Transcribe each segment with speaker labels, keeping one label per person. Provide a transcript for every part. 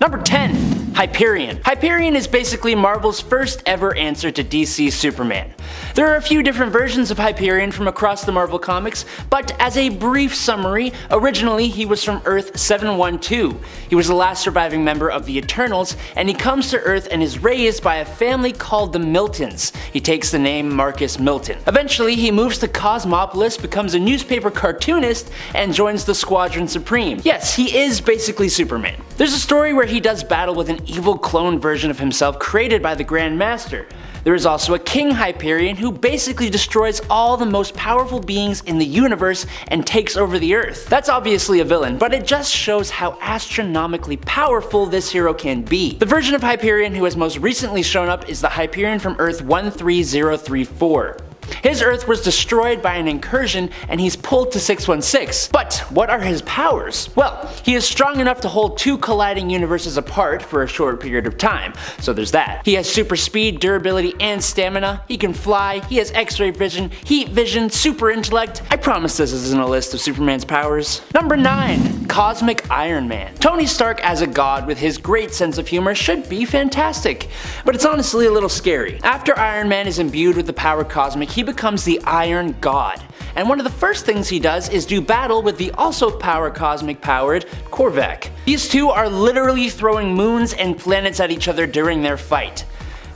Speaker 1: Number 10. Hyperion. Hyperion is basically Marvel's first ever answer to DC's Superman. There are a few different versions of Hyperion from across the Marvel comics, but as a brief summary, originally he was from Earth 712. He was the last surviving member of the Eternals, and he comes to Earth and is raised by a family called the Miltons. He takes the name Marcus Milton. Eventually, he moves to Cosmopolis, becomes a newspaper cartoonist, and joins the Squadron Supreme. Yes, he is basically Superman. There's a story where he does battle with an evil clone version of himself created by the Grand Master. There is also a King Hyperion who basically destroys all the most powerful beings in the universe and takes over the Earth. That's obviously a villain, but it just shows how astronomically powerful this hero can be. The version of Hyperion who has most recently shown up is the Hyperion from Earth 13034. His Earth was destroyed by an incursion and he's pulled to 616. But what are his powers? Well, he is strong enough to hold two colliding universes apart for a short period of time, so there's that. He has super speed, durability, and stamina. He can fly, he has X-ray vision, heat vision, super intellect. I promise this isn't a list of Superman's powers. Number 9. Cosmic Iron Man. Tony Stark as a god with his great sense of humor should be fantastic, but it's honestly a little scary. After Iron Man is imbued with the power cosmic, he becomes the Iron God, and one of the first things he does is do battle with the also power cosmic powered Korvac. These two are literally throwing moons and planets at each other during their fight.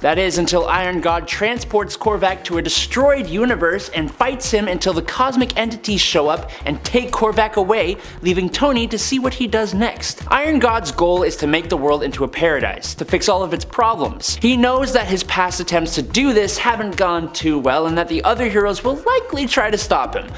Speaker 1: That is, until Iron God transports Korvac to a destroyed universe and fights him until the cosmic entities show up and take Korvac away, leaving Tony to see what he does next. Iron God's goal is to make the world into a paradise, to fix all of its problems. He knows that his past attempts to do this haven't gone too well and that the other heroes will likely try to stop him.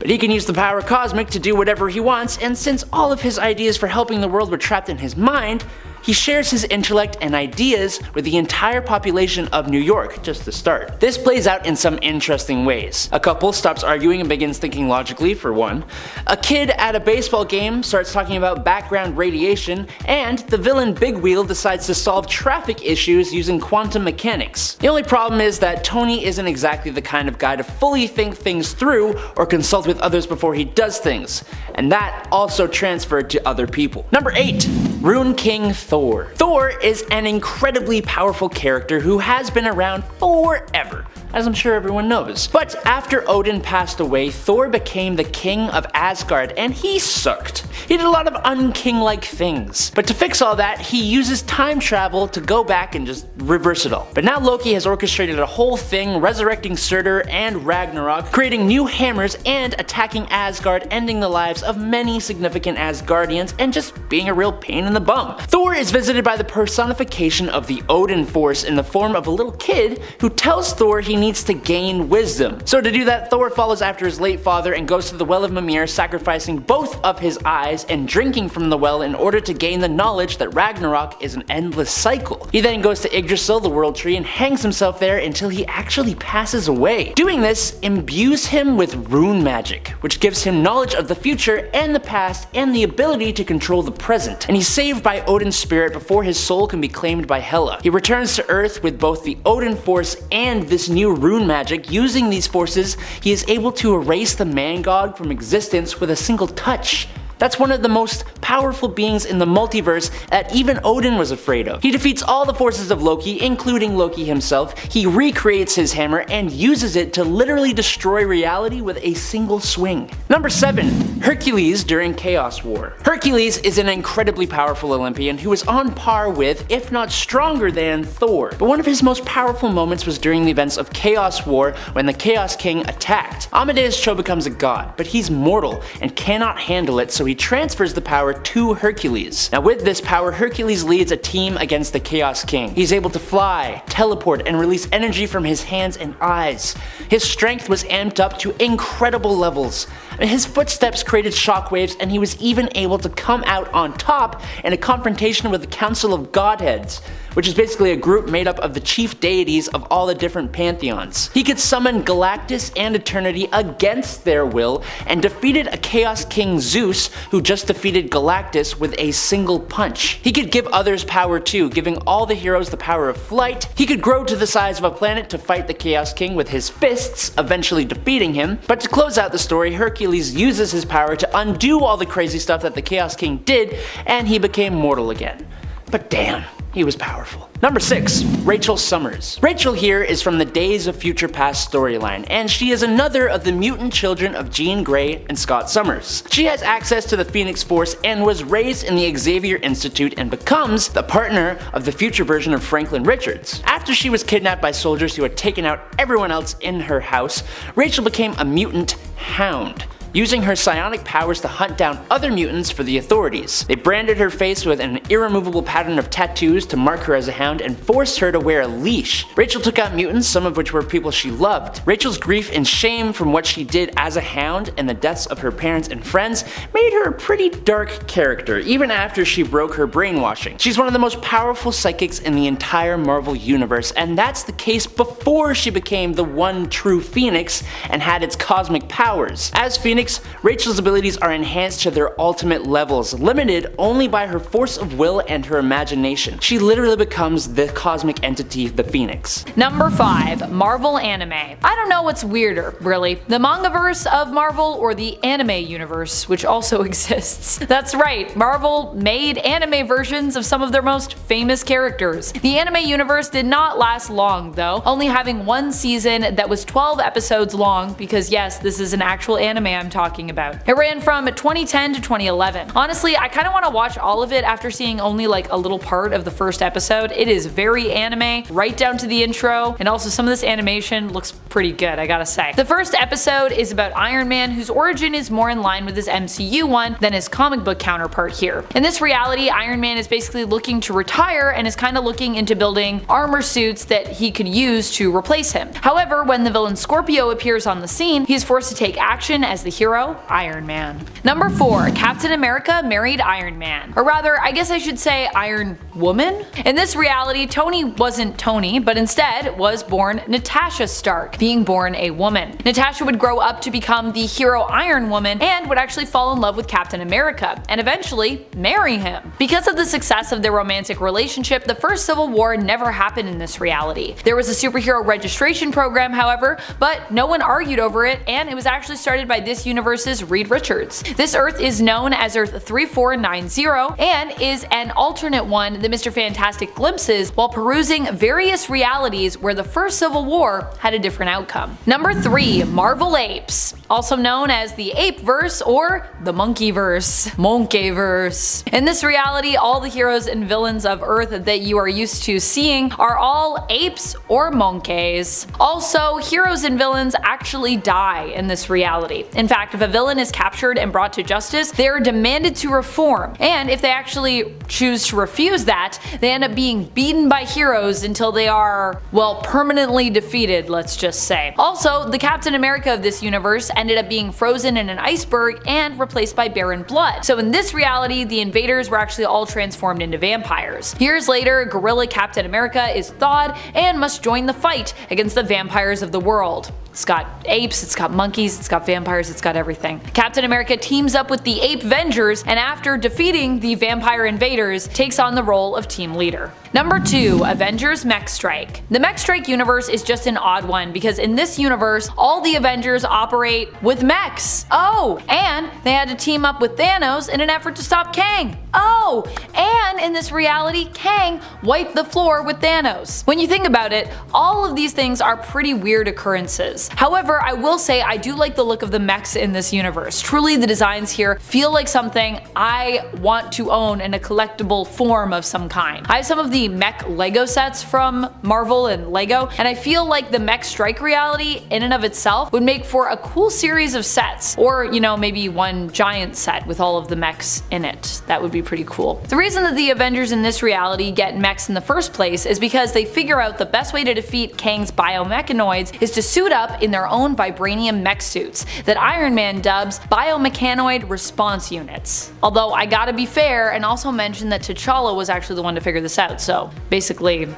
Speaker 1: But he can use the power cosmic to do whatever he wants, and since all of his ideas for helping the world were trapped in his mind, he shares his intellect and ideas with the entire population of New York, just to start. This plays out in some interesting ways. A couple stops arguing and begins thinking logically, for one. A kid at a baseball game starts talking about background radiation, and the villain Big Wheel decides to solve traffic issues using quantum mechanics. The only problem is that Tony isn't exactly the kind of guy to fully think things through or consult with others before he does things, and that also transferred to other people. Number 8. Rune King Thor. Thor is an incredibly powerful character who has been around forever, as I'm sure everyone knows. But after Odin passed away, Thor became the king of Asgard, and he sucked. He did a lot of unking-like things. But to fix all that, he uses time travel to go back and just reverse it all. But now Loki has orchestrated a whole thing, resurrecting Surtur and Ragnarok, creating new hammers and attacking Asgard, ending the lives of many significant Asgardians and just being a real pain in the bum. Thor is visited by the personification of the Odin Force in the form of a little kid who tells Thor he needs to gain wisdom. So to do that, Thor follows after his late father and goes to the Well of Mimir, sacrificing both of his eyes and drinking from the well in order to gain the knowledge that Ragnarok is an endless cycle. He then goes to Yggdrasil, the World Tree, and hangs himself there until he actually passes away. Doing this imbues him with rune magic, which gives him knowledge of the future and the past and the ability to control the present. And he's saved by Odin's spirit before his soul can be claimed by Hela. He returns to Earth with both the Odin Force and this new rune magic. Using these forces, he is able to erase the man god from existence with a single touch. That's one of the most powerful beings in the multiverse that even Odin was afraid of. He defeats all the forces of Loki, including Loki himself. He recreates his hammer and uses it to literally destroy reality with a single swing. Number 7. Hercules during Chaos War. Hercules is an incredibly powerful Olympian who is on par with, if not stronger than, Thor. But one of his most powerful moments was during the events of Chaos War when the Chaos King attacked. Amadeus Cho becomes a god, but he's mortal and cannot handle it, so he transfers the power to Hercules. Now with this power, Hercules leads a team against the Chaos King. He's able to fly, teleport, and release energy from his hands and eyes. His strength was amped up to incredible levels. His footsteps created shockwaves, and he was even able to come out on top in a confrontation with the Council of Godheads, which is basically a group made up of the chief deities of all the different pantheons. He could summon Galactus and Eternity against their will, and defeated a Chaos King Zeus who just defeated Galactus with a single punch. He could give others power too, giving all the heroes the power of flight. He could grow to the size of a planet to fight the Chaos King with his fists, eventually defeating him. But to close out the story, Hercules uses his power to undo all the crazy stuff that the Chaos King did, and he became mortal again. but damn, he was powerful. Number 6. Rachel Summers. Rachel here is from the Days of Future Past storyline, and she is another of the mutant children of Jean Grey and Scott Summers. She has access to the Phoenix Force and was raised in the Xavier Institute and becomes the partner of the future version of Franklin Richards. After she was kidnapped by soldiers who had taken out everyone else in her house, Rachel became a mutant hound, using her psionic powers to hunt down other mutants for the authorities. They branded her face with an irremovable pattern of tattoos to mark her as a hound and forced her to wear a leash. Rachel took out mutants, some of which were people she loved. Rachel's grief and shame from what she did as a hound and the deaths of her parents and friends made her a pretty dark character, even after she broke her brainwashing. She's one of the most powerful psychics in the entire Marvel universe, and that's the case before she became the one true Phoenix and had its cosmic powers. As Phoenix, Rachel's abilities are enhanced to their ultimate levels, limited only by her force of will and her imagination. She literally becomes the cosmic entity, the Phoenix.
Speaker 2: Number 5. Marvel Anime. I don't know what's weirder, really. The mangaverse of Marvel or the anime universe, which also exists. That's right, Marvel made anime versions of some of their most famous characters. The anime universe did not last long though, only having one season that was 12 episodes long, because yes, this is an actual anime I'm talking about. It ran from 2010 to 2011. Honestly, I kind of want to watch all of it after seeing only like a little part of the first episode. It is very anime, right down to the intro, and also some of this animation looks pretty good, I gotta say. The first episode is about Iron Man, whose origin is more in line with his MCU one than his comic book counterpart here. In this reality, Iron Man is basically looking to retire and is kind of looking into building armor suits that he could use to replace him. However, when the villain Scorpio appears on the scene, he is forced to take action as the hero, Iron Man. Number 4. Captain America married Iron Man. Or rather, I guess I should say Iron Woman? In this reality, Tony wasn't Tony, but instead was born Natasha Stark, being born a woman. Natasha would grow up to become the hero Iron Woman and would actually fall in love with Captain America, and eventually marry him. Because of the success of their romantic relationship, the first Civil War never happened in this reality. There was a superhero registration program, however, but no one argued over it, and it was actually started by this universe's Reed Richards. This Earth is known as Earth 3490 and is an alternate one that Mr. Fantastic glimpses while perusing various realities where the first Civil War had a different outcome. Number 3. Marvel Apes, also known as the Apeverse or the Monkeyverse. Monkeyverse. In this reality, all the heroes and villains of Earth that you are used to seeing are all apes or monkeys. Also, heroes and villains actually die in this reality. In fact, if a villain is captured and brought to justice, they are demanded to reform, and if they actually choose to refuse that, they end up being beaten by heroes until they are, well, permanently defeated, let's just say. Also, the Captain America of this universe ended up being frozen in an iceberg and replaced by Baron Blood. So in this reality, the invaders were actually all transformed into vampires. Years later, Gorilla Captain America is thawed and must join the fight against the vampires of the world. It's got apes, it's got monkeys, it's got vampires, it's got everything. Captain America teams up with the Ape Vengers and after defeating the vampire invaders, takes on the role of team leader. Number 2. Avengers Mech Strike. The Mech Strike universe is just an odd one because in this universe, all the Avengers operate with mechs. Oh, and they had to team up with Thanos in an effort to stop Kang. Oh, and in this reality, Kang wiped the floor with Thanos. When you think about it, all of these things are pretty weird occurrences. However, I will say I do like the look of the mechs in this universe. Truly, the designs here feel like something I want to own in a collectible form of some kind. I have some of the mech Lego sets from Marvel and Lego, and I feel like the Mech Strike reality in and of itself would make for a cool series of sets, or you know, maybe one giant set with all of the mechs in it. That would be pretty cool. The reason that the Avengers in this reality get mechs in the first place is because they figure out the best way to defeat Kang's biomechanoids is to suit up in their own vibranium mech suits that Iron Man dubs biomechanoid response units. Although I gotta be fair and also mention that T'Challa was actually the one to figure this out, so basically,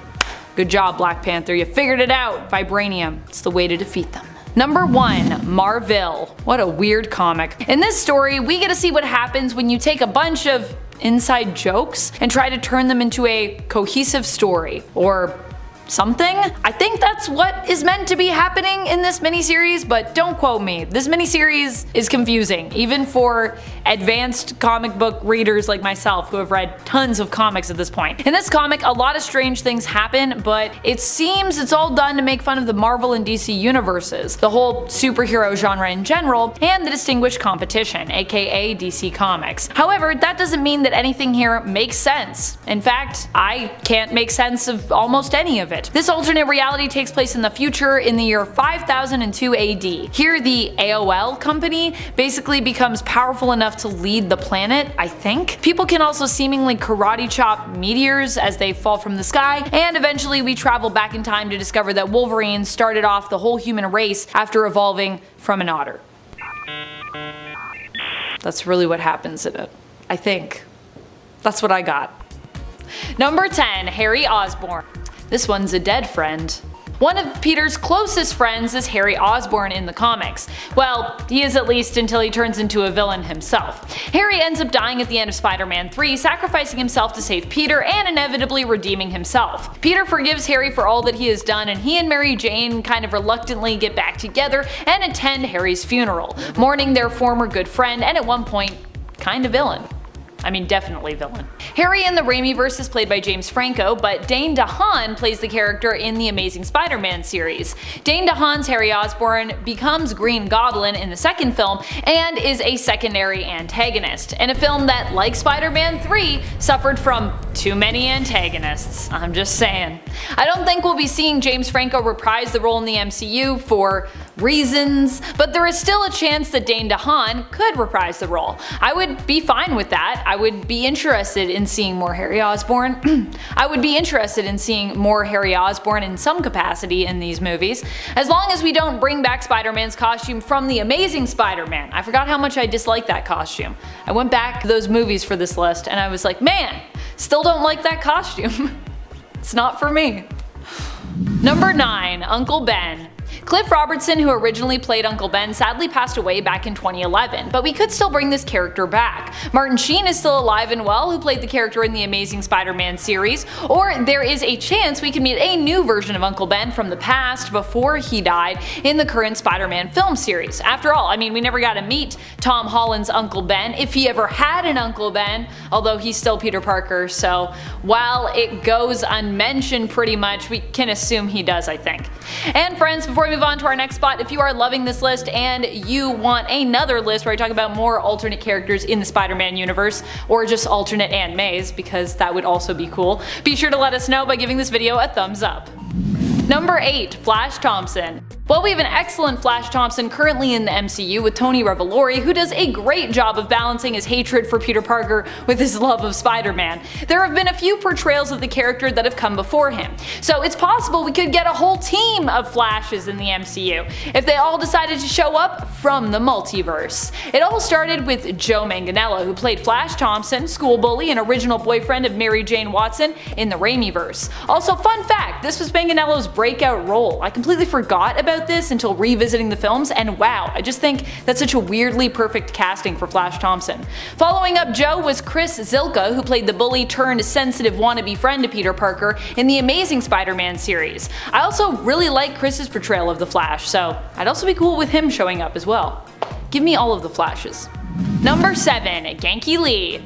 Speaker 2: good job Black Panther, you figured it out! Vibranium, it's the way to defeat them. Number 1. Marvel. What a weird comic. In this story, we get to see what happens when you take a bunch of inside jokes and try to turn them into a cohesive story, or something? I think that's what is meant to be happening in this miniseries, but don't quote me. This miniseries is confusing, even for advanced comic book readers like myself who have read tons of comics at this point. In this comic, a lot of strange things happen, but it seems it's all done to make fun of the Marvel and DC universes, the whole superhero genre in general, and the distinguished competition, aka DC Comics. However, that doesn't mean that anything here makes sense. In fact, I can't make sense of almost any of it. This alternate reality takes place in the future in the year 5002 AD. Here, the AOL company basically becomes powerful enough to lead the planet, I think. People can also seemingly karate chop meteors as they fall from the sky, and eventually we travel back in time to discover that Wolverine started off the whole human race after evolving from an otter. That's really what happens in it, I think. That's what I got. Number 10. Harry Osborn. This one's a dead friend. One of Peter's closest friends is Harry Osborn in the comics. Well, he is at least until he turns into a villain himself. Harry ends up dying at the end of Spider-Man 3, sacrificing himself to save Peter and inevitably redeeming himself. Peter forgives Harry for all that he has done, and he and Mary Jane kind of reluctantly get back together and attend Harry's funeral, mourning their former good friend and at one point, kind of villain. I mean, definitely villain. Harry in the Raimiverse is played by James Franco, but Dane DeHaan plays the character in the Amazing Spider-Man series. Dane DeHaan's Harry Osborn becomes Green Goblin in the second film and is a secondary antagonist, in a film that, like Spider-Man 3, suffered from too many antagonists. I'm just saying. I don't think we'll be seeing James Franco reprise the role in the MCU for reasons, but there is still a chance that Dane DeHaan could reprise the role. I would be fine with that. I would be interested in seeing more Harry Osborn. I would be interested in seeing more Harry Osborn in some capacity in these movies, as long as we don't bring back Spider-Man's costume from the Amazing Spider-Man. I forgot how much I disliked that costume. I went back to those movies for this list and I was like, man, still don't like that costume. It's not for me. Number 9. Uncle Ben. Cliff Robertson, who originally played Uncle Ben, sadly passed away back in 2011, but we could still bring this character back. Martin Sheen is still alive and well, who played the character in the Amazing Spider-Man series, or there is a chance we can meet a new version of Uncle Ben from the past before he died in the current Spider-Man film series. After all, I mean, we never got to meet Tom Holland's Uncle Ben, if he ever had an Uncle Ben, although he's still Peter Parker, so while it goes unmentioned pretty much, we can assume he does, I think. And friends, before we move on to our next spot, if you are loving this list and you want another list where I talk about more alternate characters in the Spider-Man universe, or just alternate Aunt Mays, because that would also be cool, be sure to let us know by giving this video a thumbs up. Number 8. Flash Thompson. Well, we have an excellent Flash Thompson currently in the MCU with Tony Revolori, who does a great job of balancing his hatred for Peter Parker with his love of Spider-Man. There have been a few portrayals of the character that have come before him, so it's possible we could get a whole team of Flashes in the MCU if they all decided to show up from the multiverse. It all started with Joe Manganiello, who played Flash Thompson, school bully and original boyfriend of Mary Jane Watson in the Raimiverse. Also, fun fact, this was Manganiello's breakout role. I completely forgot about this until revisiting the films, and wow, I just think that's such a weirdly perfect casting for Flash Thompson. Following up Joe was Chris Zilka, who played the bully turned sensitive wannabe friend to Peter Parker in the Amazing Spider-Man series. I also really like Chris's portrayal of the Flash, so I'd also be cool with him showing up as well. Give me all of the Flashes. Number 7. Genki Lee.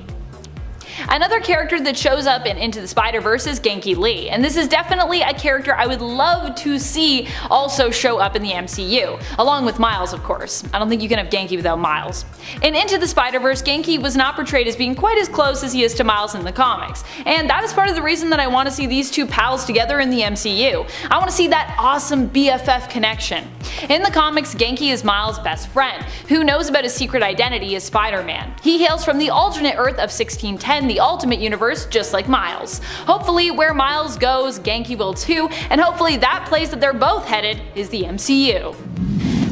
Speaker 2: Another character that shows up in Into the Spider-Verse is Genki Lee, and this is definitely a character I would love to see also show up in the MCU, along with Miles of course. I don't think you can have Genki without Miles. In Into the Spider-Verse, Genki was not portrayed as being quite as close as he is to Miles in the comics, and that is part of the reason that I want to see these two pals together in the MCU. I want to see that awesome BFF connection. In the comics, Genki is Miles' best friend, who knows about his secret identity as Spider-Man. He hails from the alternate Earth of 1610, the Ultimate Universe, just like Miles. Hopefully where Miles goes, Genki will too, and hopefully that place that they're both headed is the MCU.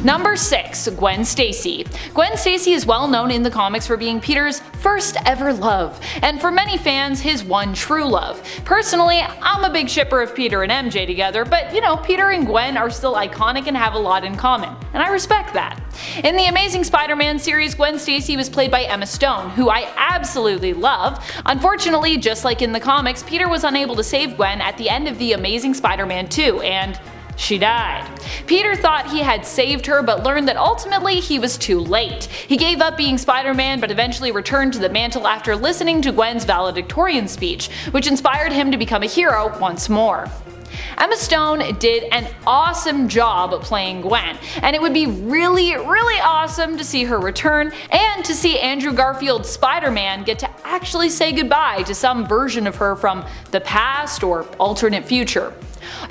Speaker 2: Number 6. Gwen Stacy. Gwen Stacy is well known in the comics for being Peter's first ever love, and for many fans, his one true love. Personally, I'm a big shipper of Peter and MJ together, but you know, Peter and Gwen are still iconic and have a lot in common, and I respect that. In the Amazing Spider-Man series, Gwen Stacy was played by Emma Stone, who I absolutely love. Unfortunately, just like in the comics, Peter was unable to save Gwen at the end of the Amazing Spider-Man 2, and she died. Peter thought he had saved her, but learned that ultimately he was too late. He gave up being Spider-Man, but eventually returned to the mantle after listening to Gwen's valedictorian speech, which inspired him to become a hero once more. Emma Stone did an awesome job playing Gwen, and it would be really awesome to see her return and to see Andrew Garfield's Spider-Man get to actually say goodbye to some version of her from the past or alternate future.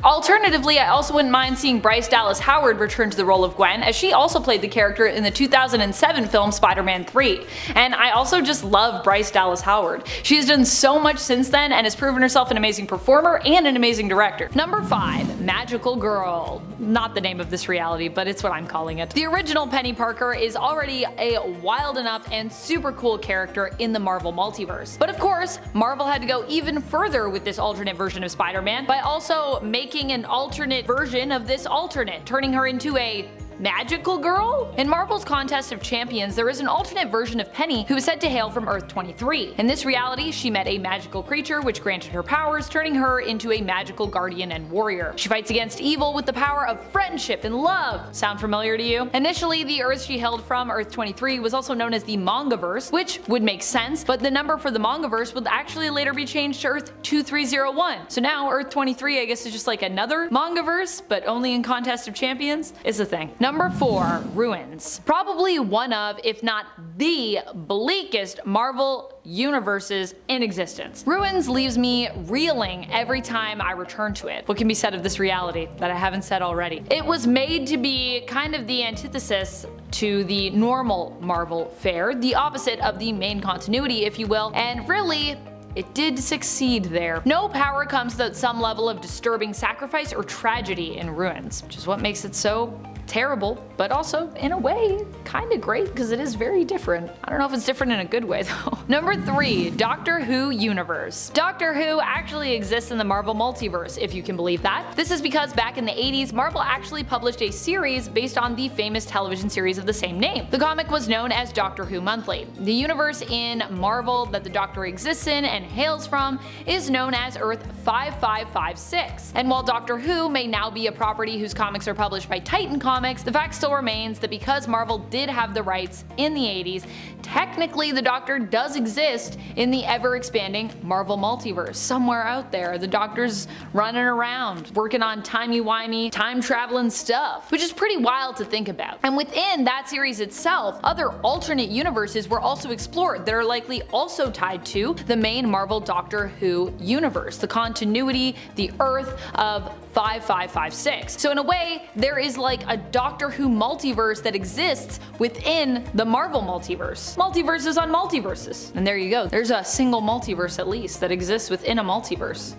Speaker 2: Alternatively, I also wouldn't mind seeing Bryce Dallas Howard return to the role of Gwen, as she also played the character in the 2007 film Spider-Man 3. And I also just love Bryce Dallas Howard. She has done so much since then and has proven herself an amazing performer and an amazing director. Number 5. Magical Girl. Not the name of this reality, but it's what I'm calling it. The original Penny Parker is already a wild enough and super cool character in the Marvel Multiverse. But of course, Marvel had to go even further with this alternate version of Spider-Man by also making an alternate version of this alternate, turning her into a magical girl? In Marvel's Contest of Champions, there is an alternate version of Penny who is said to hail from Earth 23. In this reality, she met a magical creature which granted her powers, turning her into a magical guardian and warrior. She fights against evil with the power of friendship and love. Sound familiar to you? Initially, the Earth she hailed from, Earth 23, was also known as the Mangaverse, which would make sense, but the number for the Mangaverse would actually later be changed to Earth 2301. So now Earth 23, I guess, is just like another Mangaverse, but only in Contest of Champions, is a thing. Number 4. Ruins. Probably one of, if not the bleakest Marvel universes in existence. Ruins leaves me reeling every time I return to it. What can be said of this reality that I haven't said already? It was made to be kind of the antithesis to the normal Marvel fare, the opposite of the main continuity, if you will, and really, it did succeed there. No power comes without some level of disturbing sacrifice or tragedy in Ruins, which is what makes it so terrible, but also, in a way, kinda great because it is very different. I don't know if it's different in a good way though. Number 3. Doctor Who Universe. Doctor Who actually exists in the Marvel Multiverse, if you can believe that. This is because back in the 80s, Marvel actually published a series based on the famous television series of the same name. The comic was known as Doctor Who Monthly. The universe in Marvel that the Doctor exists in and hails from is known as Earth 5556. And while Doctor Who may now be a property whose comics are published by Titan Comics, the fact still remains that because Marvel did have the rights in the 80s, technically the Doctor does exist in the ever-expanding Marvel Multiverse. Somewhere out there, the Doctor's running around, working on timey-wimey, time-traveling stuff, which is pretty wild to think about. And within that series itself, other alternate universes were also explored that are likely also tied to the main Marvel Doctor Who universe, the continuity, the Earth of 5556. So in a way, there is like a Doctor Who multiverse that exists within the Marvel Multiverse. Multiverses on multiverses. And there you go. There's a single multiverse at least that exists within a multiverse.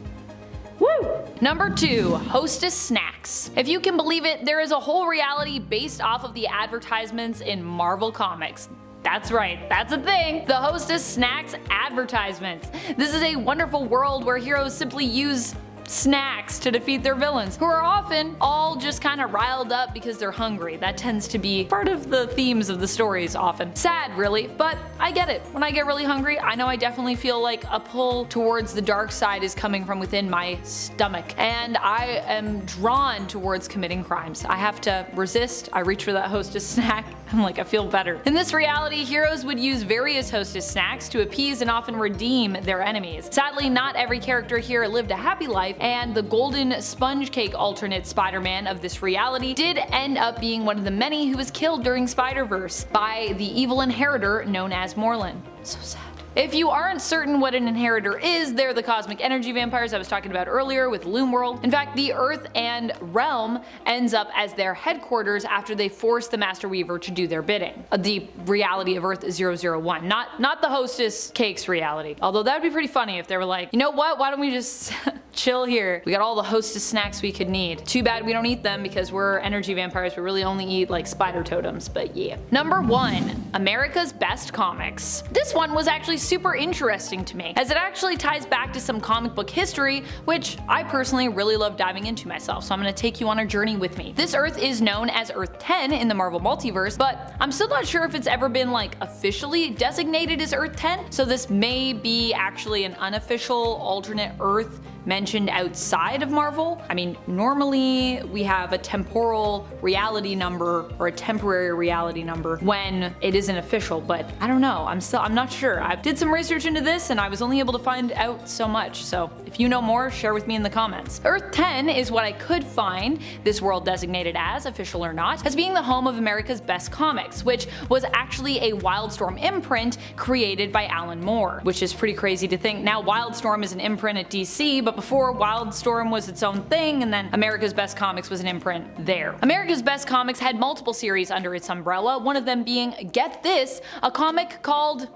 Speaker 2: Woo! Number 2. Hostess Snacks. If you can believe it, there is a whole reality based off of the advertisements in Marvel Comics. That's right, that's a thing! The Hostess Snacks advertisements. This is a wonderful world where heroes simply use snacks to defeat their villains, who are often all just kind of riled up because they're hungry. That tends to be part of the themes of the stories often. Sad, really, but I get it. When I get really hungry, I know I definitely feel like a pull towards the dark side is coming from within my stomach, and I am drawn towards committing crimes. I have to resist. I reach for that Hostess snack. I'm like, I feel better. In this reality, heroes would use various Hostess snacks to appease and often redeem their enemies. Sadly, not every character here lived a happy life, and the golden sponge cake alternate Spider-Man of this reality did end up being one of the many who was killed during Spider-Verse by the evil inheritor known as Morlun. So sad. If you aren't certain what an inheritor is, they're the cosmic energy vampires I was talking about earlier with Loom World. In fact, the Earth and Realm ends up as their headquarters after they force the Master Weaver to do their bidding. The reality of Earth 001, not the Hostess Cakes reality. Although that would be pretty funny if they were like, you know what, why don't we just chill here? We got all the Hostess snacks we could need. Too bad we don't eat them because we're energy vampires. We really only eat like spider totems, but yeah. Number 1. America's Best Comics. This one was actually super interesting to me, as it actually ties back to some comic book history, which I personally really love diving into myself, so I'm gonna take you on a journey with me. This Earth is known as Earth 10 in the Marvel Multiverse, but I'm still not sure if it's ever been like officially designated as Earth 10, so this may be actually an unofficial alternate Earth meant mentioned outside of Marvel. I mean, normally we have a temporal reality number or a temporary reality number when it isn't official, but I don't know. I'm not sure. I did some research into this and I was only able to find out so much. So if you know more, share with me in the comments. Earth 10 is what I could find this world designated as, official or not, as being the home of America's Best Comics, which was actually a Wildstorm imprint created by Alan Moore, which is pretty crazy to think. Now Wildstorm is an imprint at DC, but before Wildstorm was its own thing, and then America's Best Comics was an imprint there. America's Best Comics had multiple series under its umbrella, one of them being, get this, a comic called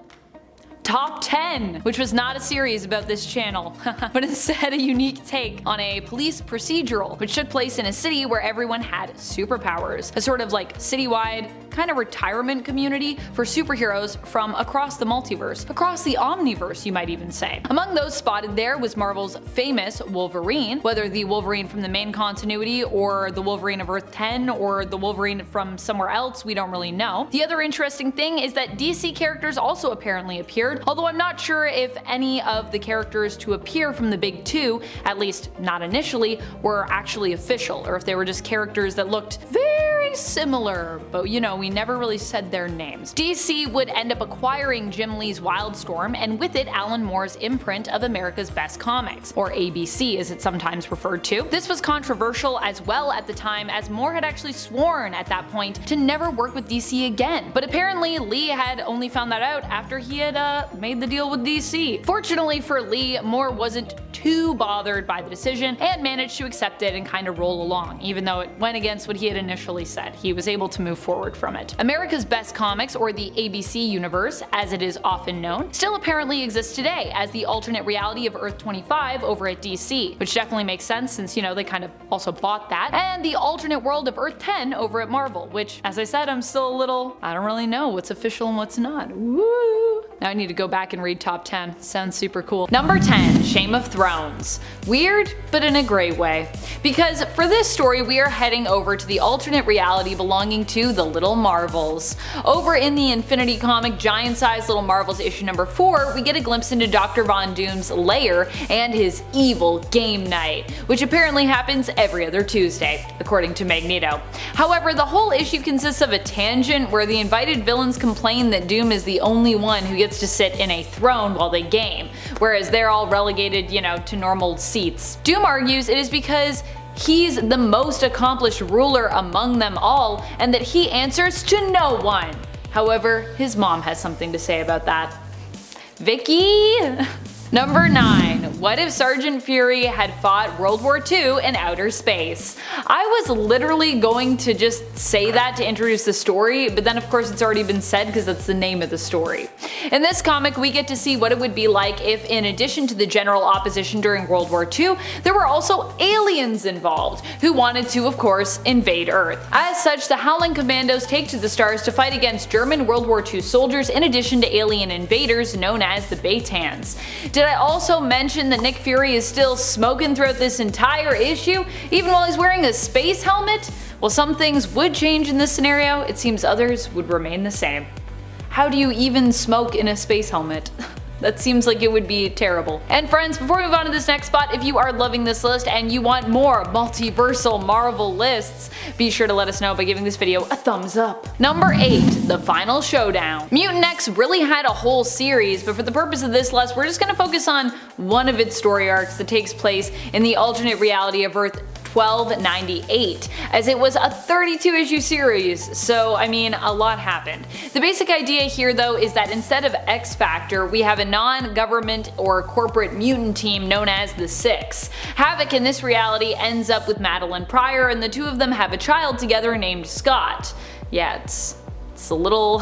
Speaker 2: Top 10, which was not a series about this channel, but instead a unique take on a police procedural, which took place in a city where everyone had superpowers, a sort of like citywide kind of retirement community for superheroes from across the multiverse, across the omniverse you might even say. Among those spotted there was Marvel's famous Wolverine, whether the Wolverine from the main continuity or the Wolverine of Earth 10 or the Wolverine from somewhere else, we don't really know. The other interesting thing is that DC characters also apparently appeared, although I'm not sure if any of the characters to appear from the big two, at least not initially, were actually official, or if they were just characters that looked very similar, but you know, we never really said their names. DC would end up acquiring Jim Lee's Wildstorm, and with it Alan Moore's imprint of America's Best Comics, or ABC as it's sometimes referred to. This was controversial as well at the time, as Moore had actually sworn at that point to never work with DC again, but apparently Lee had only found that out after he had made the deal with DC. Fortunately for Lee, Moore wasn't too bothered by the decision and managed to accept it and kind of roll along, even though it went against what he had initially said. He was able to move forward from it. America's Best Comics, or the ABC universe as it is often known, still apparently exists today as the alternate reality of Earth 25 over at DC, which definitely makes sense since, you know, they kind of also bought that, and the alternate world of Earth 10 over at Marvel, which, as I said, I'm still a little, I don't really know what's official and what's not. Woo! Now I need to go back and read top 10. Sounds super cool. Number 10, Shame of Thrones. Weird, but in a great way. Because for this story, we are heading over to the alternate reality belonging to the Little Marvels. Over in the Infinity comic Giant-Size Little Marvels issue number 4, we get a glimpse into Dr. Von Doom's lair and his evil game night, which apparently happens every other Tuesday, according to Magneto. However, the whole issue consists of a tangent where the invited villains complain that Doom is the only one who gets to sit in a throne while they game, whereas they're all relegated, you know, to normal seats. Doom argues it is because he's the most accomplished ruler among them all, and that he answers to no one. However, his mom has something to say about that. Vicky? Number 9. What if Sergeant Fury had fought World War II in outer space? I was literally going to just say that to introduce the story, but then of course it's already been said because that's the name of the story. In this comic, we get to see what it would be like if, in addition to the general opposition during World War II, there were also aliens involved, who wanted to, of course, invade Earth. As such, the Howling Commandos take to the stars to fight against German World War II soldiers in addition to alien invaders known as the Baytans. Did I also mention that Nick Fury is still smoking throughout this entire issue, even while he's wearing a space helmet? While some things would change in this scenario, it seems others would remain the same. How do you even smoke in a space helmet? That seems like it would be terrible. And friends, before we move on to this next spot, if you are loving this list and you want more multiversal Marvel lists, be sure to let us know by giving this video a thumbs up. Number 8, The Final Showdown. Mutant X really had a whole series, but for the purpose of this list, we're just going to focus on one of its story arcs that takes place in the alternate reality of Earth 1298, as it was a 32 issue series, so I mean a lot happened. The basic idea here though is that instead of X Factor, we have a non-government or corporate mutant team known as the Six. Havoc in this reality ends up with Madeline Pryor, and the two of them have a child together named Scott. Yeah, it's a little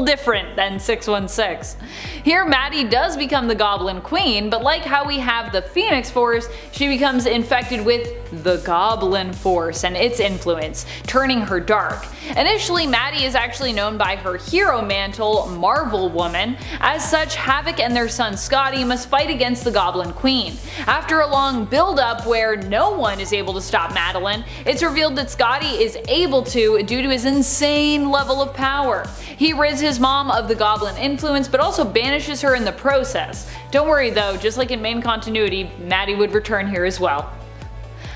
Speaker 2: different than 616. Here Maddie does become the Goblin Queen, but like how we have the Phoenix Force, she becomes infected with the Goblin Force and its influence, turning her dark. Initially, Maddie is actually known by her hero mantle, Marvel Woman. As such, Havoc and their son Scotty must fight against the Goblin Queen. After a long build-up where no one is able to stop Madeline, it's revealed that Scotty is able to due to his insane level of power. He rids his mom of the goblin influence, but also banishes her in the process. Don't worry though, just like in main continuity, Maddie would return here as well.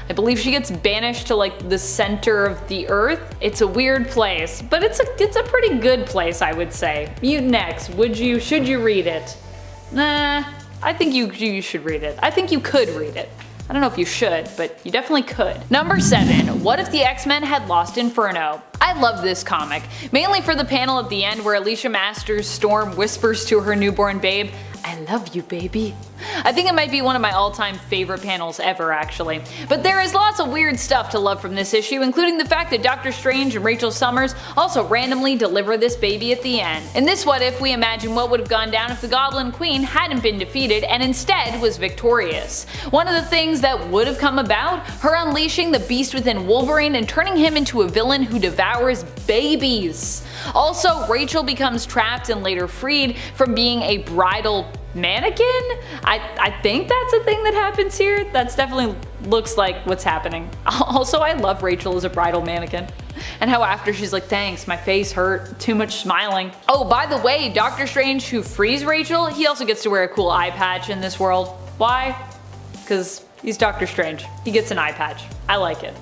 Speaker 2: I believe she gets banished to like the center of the earth. It's a weird place, but it's a pretty good place, I would say. Mutant X, should you read it? Nah, I think you should read it. I think you could read it. I don't know if you should, but you definitely could. Number 7. What if the X-Men had lost Inferno? I love this comic, mainly for the panel at the end where Alicia Masters Storm whispers to her newborn babe, "I love you, baby." I think it might be one of my all-time favorite panels ever, actually. But there is lots of weird stuff to love from this issue, including the fact that Doctor Strange and Rachel Summers also randomly deliver this baby at the end. In this What If, we imagine what would have gone down if the Goblin Queen hadn't been defeated and instead was victorious. One of the things that would have come about? Her unleashing the beast within Wolverine and turning him into a villain who devours babies. Also, Rachel becomes trapped and later freed from being a bridal mannequin? I think that's a thing that happens here. That's definitely looks like what's happening. Also, I love Rachel as a bridal mannequin. And how after she's like, "Thanks, my face hurt, too much smiling." Oh, by the way, Doctor Strange, who frees Rachel, he also gets to wear a cool eye patch in this world. Why? Because he's Doctor Strange. He gets an eye patch. I like it.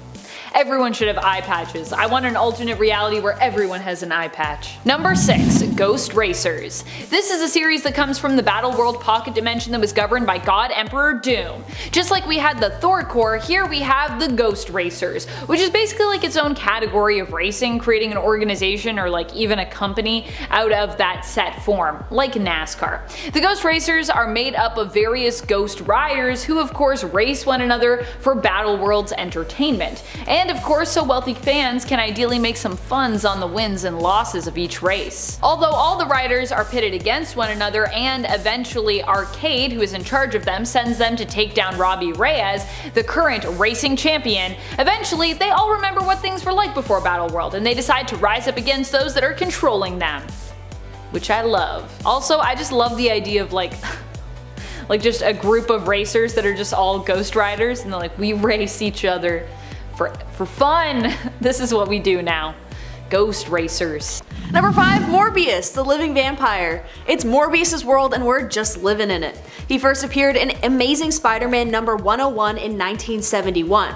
Speaker 2: Everyone should have eye patches. I want an alternate reality where everyone has an eye patch. Number 6. Ghost Racers. This is a series that comes from the Battle World pocket dimension that was governed by God Emperor Doom. Just like we had the Thor Corps, here we have the Ghost Racers, which is basically like its own category of racing, creating an organization or like even a company out of that set form, like NASCAR. The Ghost Racers are made up of various ghost riders who of course race one another for Battle World's entertainment. And of course, so wealthy fans can ideally make some funds on the wins and losses of each race. Although all the riders are pitted against one another, and eventually Arcade, who is in charge of them, sends them to take down Robbie Reyes, the current racing champion, eventually they all remember what things were like before Battle World, and they decide to rise up against those that are controlling them. Which I love. Also, I just love the idea of like just a group of racers that are just all ghost riders, and they're like, we race each other for fun. This is what we do now. Ghost Racers.
Speaker 3: Number 5. Morbius, the living vampire. It's Morbius' world and we're just living in it. He first appeared in Amazing Spider-Man number 101 in 1971.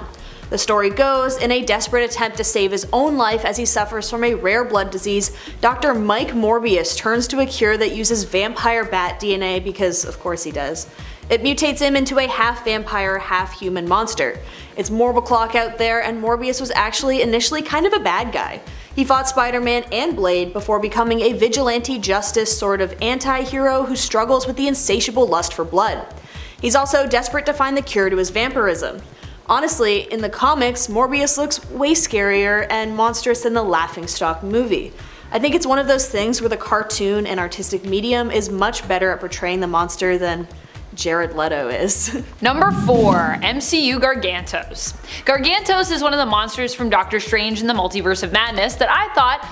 Speaker 3: The story goes, in a desperate attempt to save his own life as he suffers from a rare blood disease, Dr. Mike Morbius turns to a cure that uses vampire bat DNA because of course he does. It mutates him into a half-vampire, half-human monster. It's Morbiclock out there, and Morbius was actually initially kind of a bad guy. He fought Spider-Man and Blade before becoming a vigilante justice sort of anti-hero who struggles with the insatiable lust for blood. He's also desperate to find the cure to his vampirism. Honestly, in the comics, Morbius looks way scarier and monstrous than the Laughingstock movie. I think it's one of those things where the cartoon and artistic medium is much better at portraying the monster than Jared Leto is.
Speaker 2: Number 4. MCU Gargantos. Gargantos is one of the monsters from Doctor Strange in the Multiverse of Madness that I thought,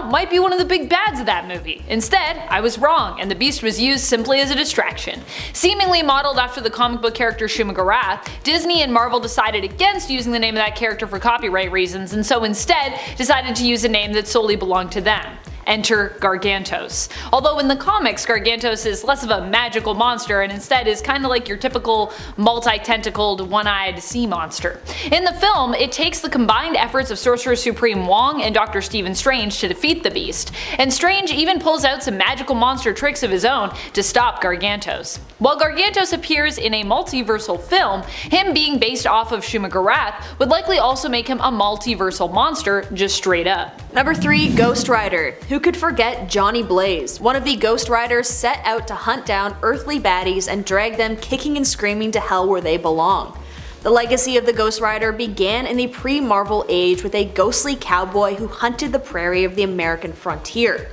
Speaker 2: might be one of the big bads of that movie. Instead, I was wrong, and the beast was used simply as a distraction. Seemingly modeled after the comic book character Shuma-Gorath, Disney and Marvel decided against using the name of that character for copyright reasons, and so instead decided to use a name that solely belonged to them. Enter Gargantos. Although in the comics, Gargantos is less of a magical monster and instead is kinda like your typical multi-tentacled, one-eyed sea monster. In the film, it takes the combined efforts of Sorcerer Supreme Wong and Dr. Stephen Strange to defeat the beast, and Strange even pulls out some magical monster tricks of his own to stop Gargantos. While Gargantos appears in a multiversal film, him being based off of Shuma-Gorath would likely also make him a multiversal monster just straight up.
Speaker 3: Number 3. Ghost Rider. Who could forget Johnny Blaze, one of the Ghost Riders set out to hunt down earthly baddies and drag them kicking and screaming to hell where they belong. The legacy of the Ghost Rider began in the pre-Marvel age with a ghostly cowboy who hunted the prairie of the American frontier.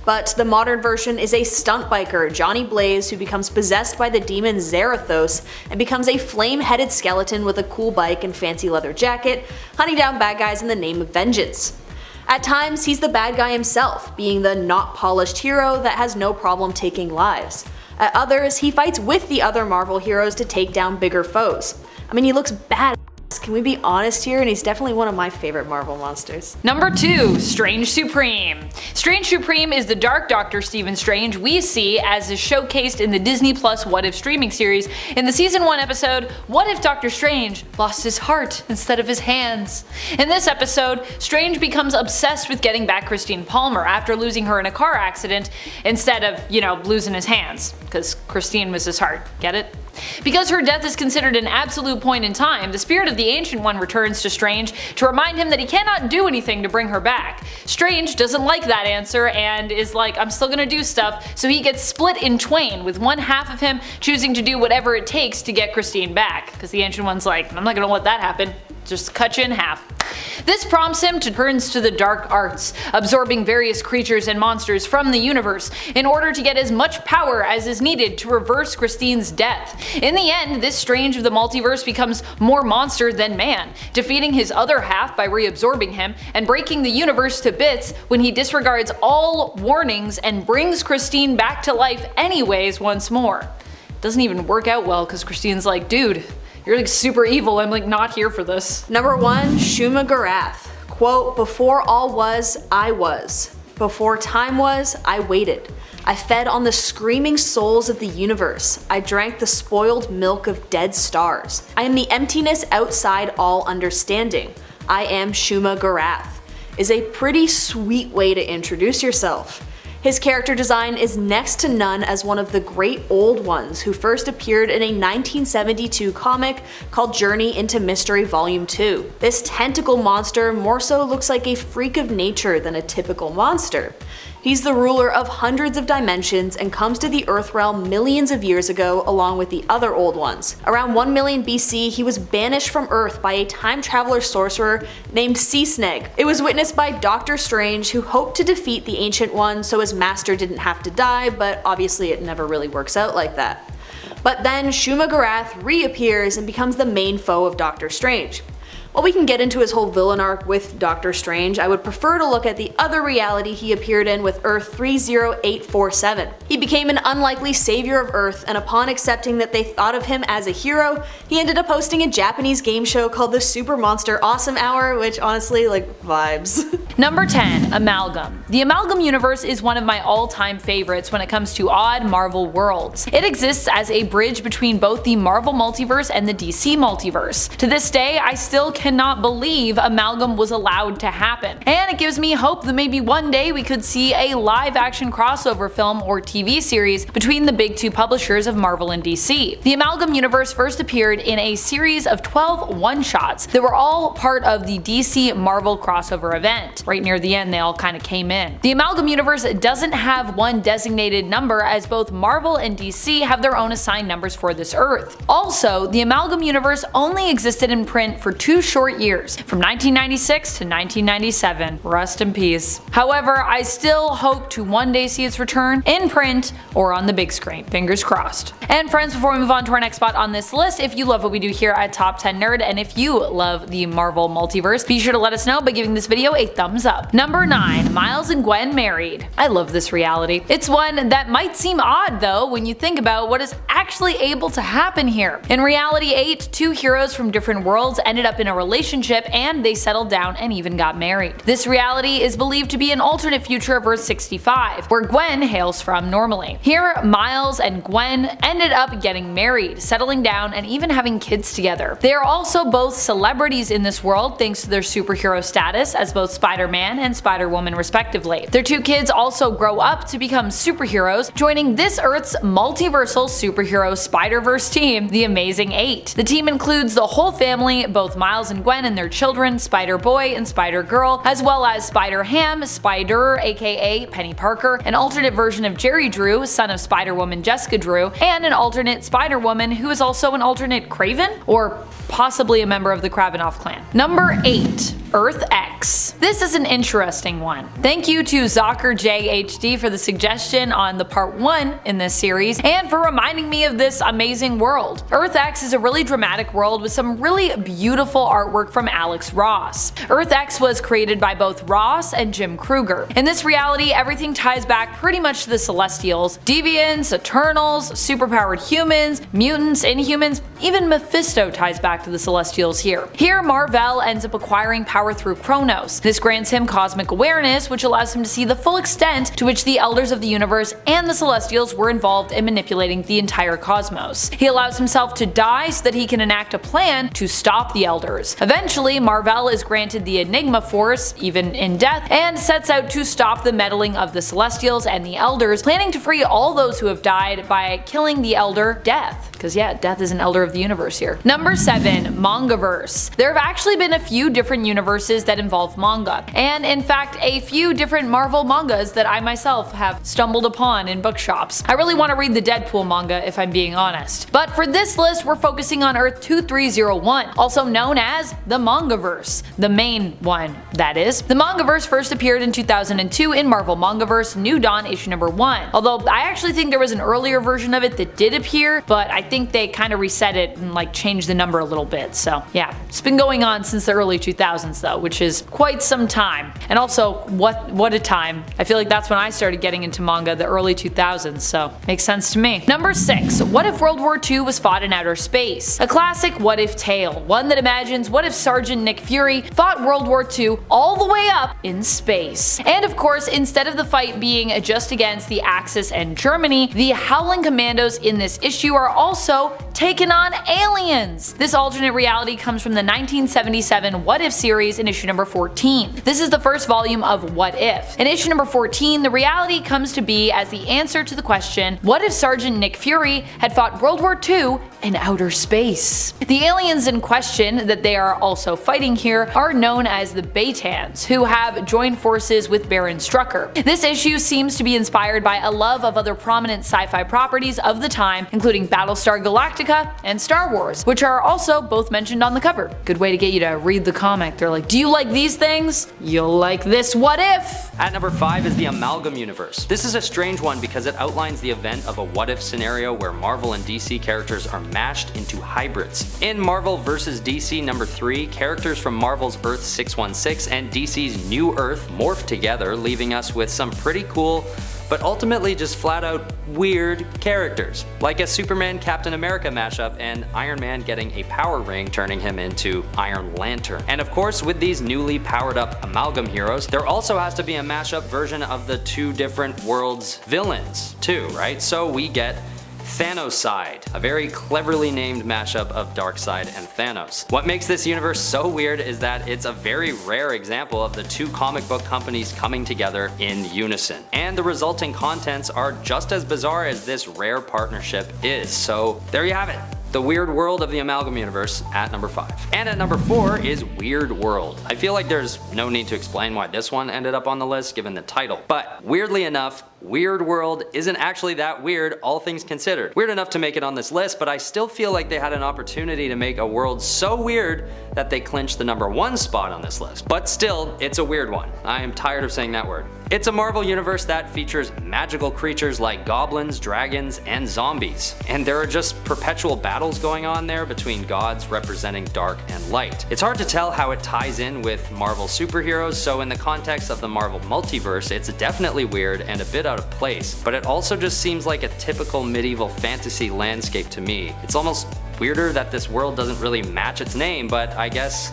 Speaker 3: But the modern version is a stunt biker, Johnny Blaze, who becomes possessed by the demon Zarathos and becomes a flame-headed skeleton with a cool bike and fancy leather jacket, hunting down bad guys in the name of vengeance. At times, he's the bad guy himself, being the not polished hero that has no problem taking lives. At others, he fights with the other Marvel heroes to take down bigger foes. I mean, he looks badass Can we be honest here? And he's definitely one of my favorite Marvel monsters.
Speaker 2: Number 2. Strange Supreme. Strange Supreme is the dark Dr. Stephen Strange we see as is showcased in the Disney Plus What If streaming series in the season 1 episode, What If Dr. Strange Lost His Heart Instead of His Hands? In this episode, Strange becomes obsessed with getting back Christine Palmer after losing her in a car accident instead of, losing his hands, because Christine was his heart. Get it? Because her death is considered an absolute point in time, the spirit of the Ancient One returns to Strange to remind him that he cannot do anything to bring her back. Strange doesn't like that answer and is like, I'm still gonna do stuff, so he gets split in twain, with one half of him choosing to do whatever it takes to get Christine back, because the Ancient One's like, I'm not gonna let that happen, just cut you in half. This prompts him to turn to the dark arts, absorbing various creatures and monsters from the universe in order to get as much power as is needed to reverse Christine's death. In the end, this Strange of the multiverse becomes more monster than man, defeating his other half by reabsorbing him and breaking the universe to bits when he disregards all warnings and brings Christine back to life anyways once more. Doesn't even work out well because Christine's like, dude, you're like super evil, I'm like not here for this.
Speaker 3: Number 1. Shuma Gorath. Quote, before all was, I was. Before time was, I waited. I fed on the screaming souls of the universe. I drank the spoiled milk of dead stars. I am the emptiness outside all understanding. I am Shuma Gorath. Is a pretty sweet way to introduce yourself. His character design is next to none as one of the great old ones who first appeared in a 1972 comic called Journey into Mystery Volume 2. This tentacle monster more so looks like a freak of nature than a typical monster. He's the ruler of hundreds of dimensions and comes to the Earth realm millions of years ago along with the other old ones. Around 1 million BC, he was banished from Earth by a time traveler sorcerer named Seasneg. It was witnessed by Doctor Strange, who hoped to defeat the Ancient One so his master didn't have to die, but obviously it never really works out like that. But then Shuma Gorath reappears and becomes the main foe of Doctor Strange. While we can get into his whole villain arc with Doctor Strange, I would prefer to look at the other reality he appeared in with Earth 30847. He became an unlikely savior of Earth, and upon accepting that they thought of him as a hero, he ended up hosting a Japanese game show called the Super Monster Awesome Hour, which honestly, vibes.
Speaker 2: Number 10. Amalgam. The Amalgam universe is one of my all-time favorites when it comes to odd Marvel worlds. It exists as a bridge between both the Marvel multiverse and the DC multiverse. To this day, I still cannot believe Amalgam was allowed to happen, and it gives me hope that maybe one day we could see a live-action crossover film or TV series between the big two publishers of Marvel and DC. The Amalgam universe first appeared in a series of 12 one-shots that were all part of the DC Marvel crossover event. Right near the end, they all kind of came in. The Amalgam universe doesn't have one designated number, as both Marvel and DC have their own assigned numbers for this Earth. Also, the Amalgam universe only existed in print for 2 short years, from 1996 to 1997. Rest in peace. However, I still hope to one day see its return in print or on the big screen. Fingers crossed. And friends, before we move on to our next spot on this list, if you love what we do here at Top 10 Nerd, and if you love the Marvel multiverse, be sure to let us know by giving this video a thumbs up. Number 9. Miles and Gwen married. I love this reality. It's one that might seem odd though when you think about what is actually able to happen here. In reality 8, 2 heroes from different worlds ended up in a relationship and they settled down and even got married. This reality is believed to be an alternate future of Earth 65, where Gwen hails from normally. Here, Miles and Gwen ended up getting married, settling down, and even having kids together. They are also both celebrities in this world thanks to their superhero status as both Spider-Man and Spider-Woman respectively. Their 2 kids also grow up to become superheroes, joining this Earth's multiversal superhero Spider-Verse team, the Amazing 8. The team includes the whole family, both Miles and Gwen and their children, Spider-Boy and Spider-Girl, as well as Spider-Ham, Spider aka Penny Parker, an alternate version of Jerry Drew, son of Spider-Woman Jessica Drew, and an alternate Spider-Woman who is also an alternate Kraven, or possibly a member of the Kravinoff clan. Number 8. Earth X. Axe. This is an interesting one. Thank you to Zocker JHD for the suggestion on the part 1 in this series, and for reminding me of this amazing world. Earth X is a really dramatic world with some really beautiful artwork from Alex Ross. Earth X was created by both Ross and Jim Krueger. In this reality, everything ties back pretty much to the Celestials, Deviants, Eternals, superpowered humans, mutants, Inhumans, even Mephisto ties back to the Celestials here. Here, Mar-Vell ends up acquiring power through Kronos. This grants him cosmic awareness, which allows him to see the full extent to which the Elders of the Universe and the Celestials were involved in manipulating the entire cosmos. He allows himself to die so that he can enact a plan to stop the Elders. Eventually, Mar-Vell is granted the Enigma Force, even in death, and sets out to stop the meddling of the Celestials and the Elders, planning to free all those who have died by killing the Elder Death. Because yeah, Death is an Elder of the Universe here. Number 7. Mangaverse. There have actually been a few different universes that involve manga, and in fact a few different Marvel mangas that I myself have stumbled upon in bookshops. I really want to read the Deadpool manga if I'm being honest. But for this list we're focusing on Earth 2301, also known as the Mangaverse. The main one, that is. The Mangaverse first appeared in 2002 in Marvel Mangaverse New Dawn issue number 1. Although I actually think there was an earlier version of it that did appear, but I think they kind of reset it and like changed the number a little bit. So yeah, it's been going on since the early 2000s though, which is quite some time. And also, what a time. I feel like that's when I started getting into manga, the early 2000s, so makes sense to me. Number 6. What if World War II was fought in outer space? A classic what if tale, one that imagines what if Sergeant Nick Fury fought World War II all the way up in space. And of course, instead of the fight being just against the Axis and Germany, the Howling Commandos in this issue are also taking on aliens. This alternate reality comes from the 1977 What If series in issue number 14. This is the first volume of What If. In issue number 14, the reality comes to be as the answer to the question, what if Sergeant Nick Fury had fought World War II in outer space? The aliens in question that they are also fighting here are known as the Baytans, who have joined forces with Baron Strucker. This issue seems to be inspired by a love of other prominent sci-fi properties of the time, including Battlestar Galactica and Star Wars, which are also both mentioned on the cover. Good way to get you to read the comic. They're like, do you like these things? You'll like this what if!
Speaker 4: At number 5 is the Amalgam Universe. This is a strange one because it outlines the event of a what if scenario where Marvel and DC characters are mashed into hybrids. In Marvel vs. DC number 3, characters from Marvel's Earth 616 and DC's New Earth morph together, leaving us with some pretty cool but ultimately just flat out weird characters, like a Superman Captain America mashup and Iron Man getting a power ring turning him into Iron Lantern. And of course, with these newly powered up amalgam heroes, there also has to be a mashup version of the two different worlds' villains too, right? So we get Thanoside, a very cleverly named mashup of Darkseid and Thanos. What makes this universe so weird is that it's a very rare example of the two comic book companies coming together in unison. And the resulting contents are just as bizarre as this rare partnership is. So there you have it. The Weird World of the Amalgam Universe at number 5. And at number 4 is Weird World. I feel like there's no need to explain why this one ended up on the list given the title. But weirdly enough, Weird World isn't actually that weird, all things considered. Weird enough to make it on this list, but I still feel like they had an opportunity to make a world so weird that they clinched the number 1 spot on this list. But still, it's a weird one. I am tired of saying that word. It's a Marvel universe that features magical creatures like goblins, dragons, and zombies. And there are just perpetual battles going on there between gods representing dark and light. It's hard to tell how it ties in with Marvel superheroes, so in the context of the Marvel Multiverse, it's definitely weird and a bit out of place, but it also just seems like a typical medieval fantasy landscape to me. It's almost weirder that this world doesn't really match its name, but I guess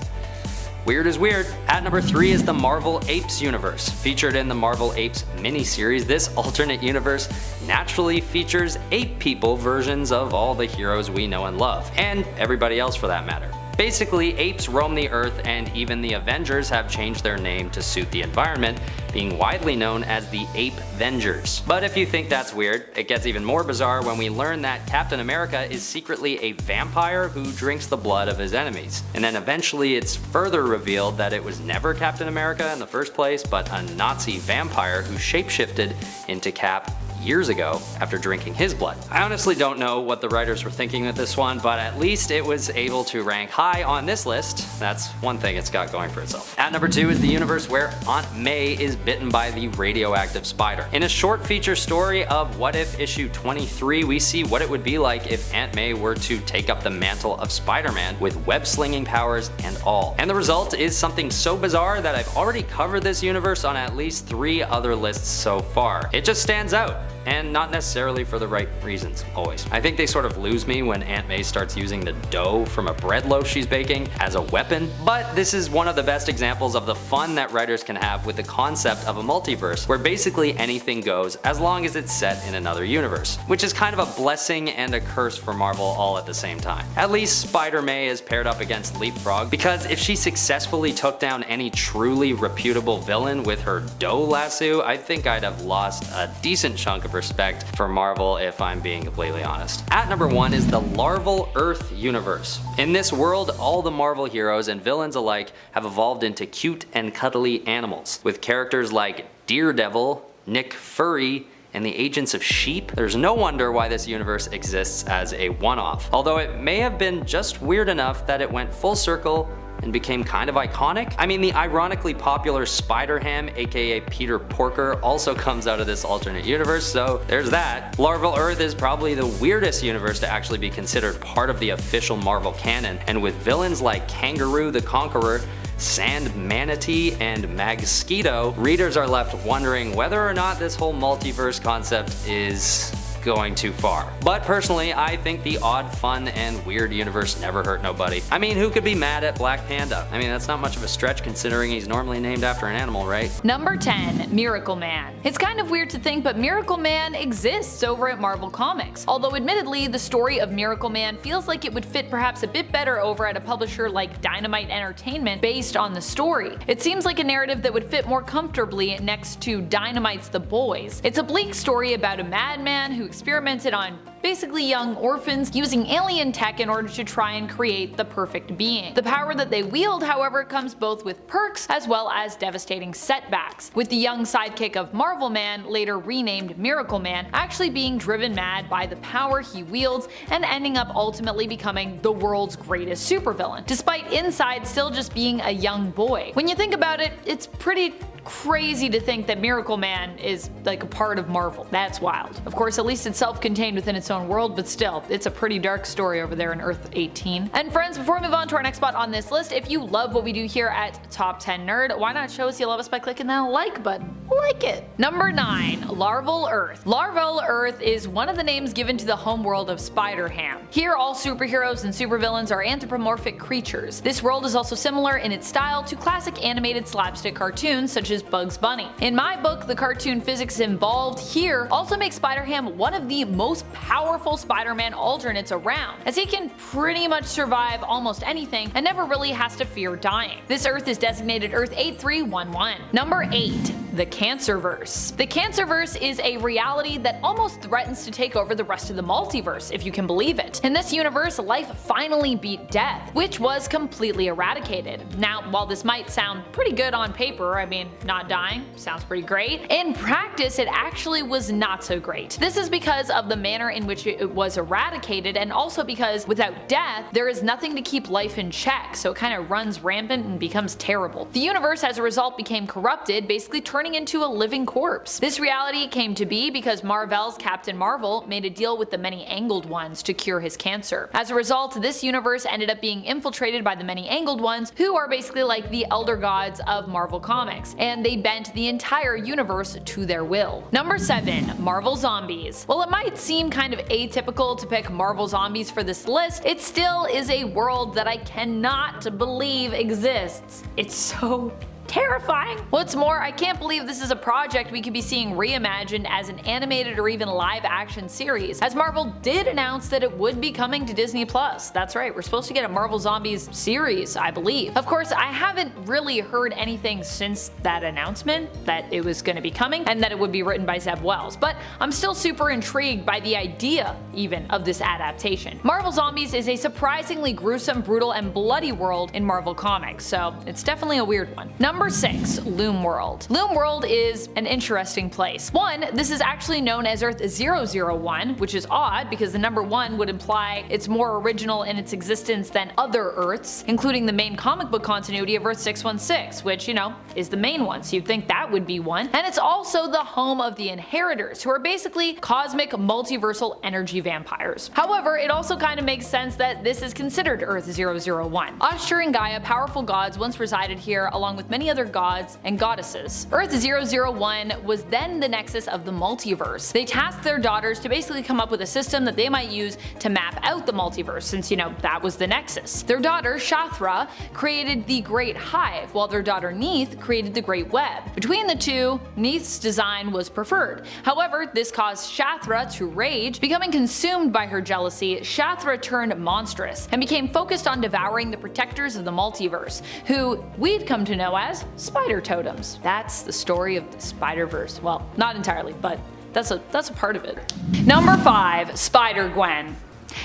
Speaker 4: weird is weird. At number 3 is the Marvel Apes universe. Featured in the Marvel Apes miniseries, this alternate universe naturally features ape people versions of all the heroes we know and love, and everybody else for that matter. Basically, apes roam the earth, and even the Avengers have changed their name to suit the environment, being widely known as the Ape-Vengers. But if you think that's weird, it gets even more bizarre when we learn that Captain America is secretly a vampire who drinks the blood of his enemies. And then eventually it's further revealed that it was never Captain America in the first place, but a Nazi vampire who shapeshifted into Cap years ago after drinking his blood. I honestly don't know what the writers were thinking with this one, but at least it was able to rank high on this list. That's one thing it's got going for itself. At number 2 is the universe where Aunt May is bitten by the radioactive spider. In a short feature story of What If issue 23, we see what it would be like if Aunt May were to take up the mantle of Spider-Man with web-slinging powers and all. And the result is something so bizarre that I've already covered this universe on at least 3 other lists so far. It just stands out. And not necessarily for the right reasons, always. I think they sort of lose me when Aunt May starts using the dough from a bread loaf she's baking as a weapon, but this is one of the best examples of the fun that writers can have with the concept of a multiverse, where basically anything goes as long as it's set in another universe, which is kind of a blessing and a curse for Marvel all at the same time. At least Spider-May is paired up against Leapfrog, because if she successfully took down any truly reputable villain with her dough lasso, I think I'd have lost a decent chunk of respect for Marvel, if I'm being completely honest. At number 1 is the Larval Earth universe. In this world, all the Marvel heroes and villains alike have evolved into cute and cuddly animals, with characters like Daredevil, Nick Fury, and the Agents of Sheep. There's no wonder why this universe exists as a one-off, although it may have been just weird enough that it went full circle and became kind of iconic. I mean, the ironically popular Spider-Ham, aka Peter Porker, also comes out of this alternate universe, so there's that. Larval Earth is probably the weirdest universe to actually be considered part of the official Marvel canon, and with villains like Kangaroo the Conqueror, Sand Manatee, and Magsquito, readers are left wondering whether or not this whole multiverse concept is going too far. But personally, I think the odd, fun, and weird universe never hurt nobody. I mean, who could be mad at Black Panda? I mean, that's not much of a stretch considering he's normally named after an animal, right?
Speaker 2: Number 10, Miracle Man. It's kind of weird to think, but Miracle Man exists over at Marvel Comics. Although admittedly, the story of Miracle Man feels like it would fit perhaps a bit better over at a publisher like Dynamite Entertainment based on the story. It seems like a narrative that would fit more comfortably next to Dynamite's The Boys. It's a bleak story about a madman who experimented on basically young orphans using alien tech in order to try and create the perfect being. The power that they wield, however, comes both with perks as well as devastating setbacks, with the young sidekick of Marvel Man, later renamed Miracle Man, actually being driven mad by the power he wields and ending up ultimately becoming the world's greatest supervillain, despite inside still just being a young boy. When you think about it, it's pretty crazy to think that Miracle Man is like a part of Marvel. That's wild. Of course, at least it's self-contained within its own world, but still, it's a pretty dark story over there in Earth 18. And friends, before we move on to our next spot on this list, if you love what we do here at Top 10 Nerd, why not show us you love us by clicking that like button? Like it. Number 9, Larval Earth. Larval Earth is one of the names given to the homeworld of Spider-Ham. Here, all superheroes and supervillains are anthropomorphic creatures. This world is also similar in its style to classic animated slapstick cartoons such as Bugs Bunny. In my book, the cartoon physics involved here also make Spider-Ham one of the most powerful Spider-Man alternates around, as he can pretty much survive almost anything and never really has to fear dying. This Earth is designated Earth 8311. Number 8, the Cancerverse. The Cancerverse is a reality that almost threatens to take over the rest of the multiverse, if you can believe it. In this universe, life finally beat death, which was completely eradicated. Now, while this might sound pretty good on paper, I mean, not dying sounds pretty great, in practice it actually was not so great. This is because of the manner in which it was eradicated, and also because without death there is nothing to keep life in check, so it kind of runs rampant and becomes terrible. The universe as a result became corrupted, basically turning into a living corpse. This reality came to be because Marvel's Captain Marvel made a deal with the Many-Angled Ones to cure his cancer. As a result, this universe ended up being infiltrated by the Many-Angled Ones, who are basically like the elder gods of Marvel Comics, and they bent the entire universe to their will. Number 7, Marvel Zombies. While it might seem kind of atypical to pick Marvel Zombies for this list, it still is a world that I cannot believe exists. It's so terrifying. What's more, I can't believe this is a project we could be seeing reimagined as an animated or even live action series, as Marvel did announce that it would be coming to Disney+. That's right, we're supposed to get a Marvel Zombies series, I believe. Of course, I haven't really heard anything since that announcement that it was going to be coming and that it would be written by Zeb Wells, but I'm still super intrigued by the idea even of this adaptation. Marvel Zombies is a surprisingly gruesome, brutal, and bloody world in Marvel Comics, so it's definitely a weird one. Number Number 6. Loom World. Loom World is an interesting place. One, this is actually known as Earth 001, which is odd because the number 1 would imply it's more original in its existence than other Earths, including the main comic book continuity of Earth 616, which, you know, is the main one, so you'd think that would be one. And it's also the home of the Inheritors, who are basically cosmic multiversal energy vampires. However, it also kind of makes sense that this is considered Earth 001. Ashur and Gaia, powerful gods, once resided here along with many other gods and goddesses. Earth 001 was then the nexus of the multiverse. They tasked their daughters to basically come up with a system that they might use to map out the multiverse, since, you know, that was the nexus. Their daughter, Shathra, created the Great Hive, while their daughter Neith created the Great Web. Between the two, Neith's design was preferred. However, this caused Shathra to rage. Becoming consumed by her jealousy, Shathra turned monstrous and became focused on devouring the protectors of the multiverse, who we'd come to know as spider totems. That's the story of the Spider-Verse. Well, not entirely, but that's a part of it. Number 5. Spider-Gwen,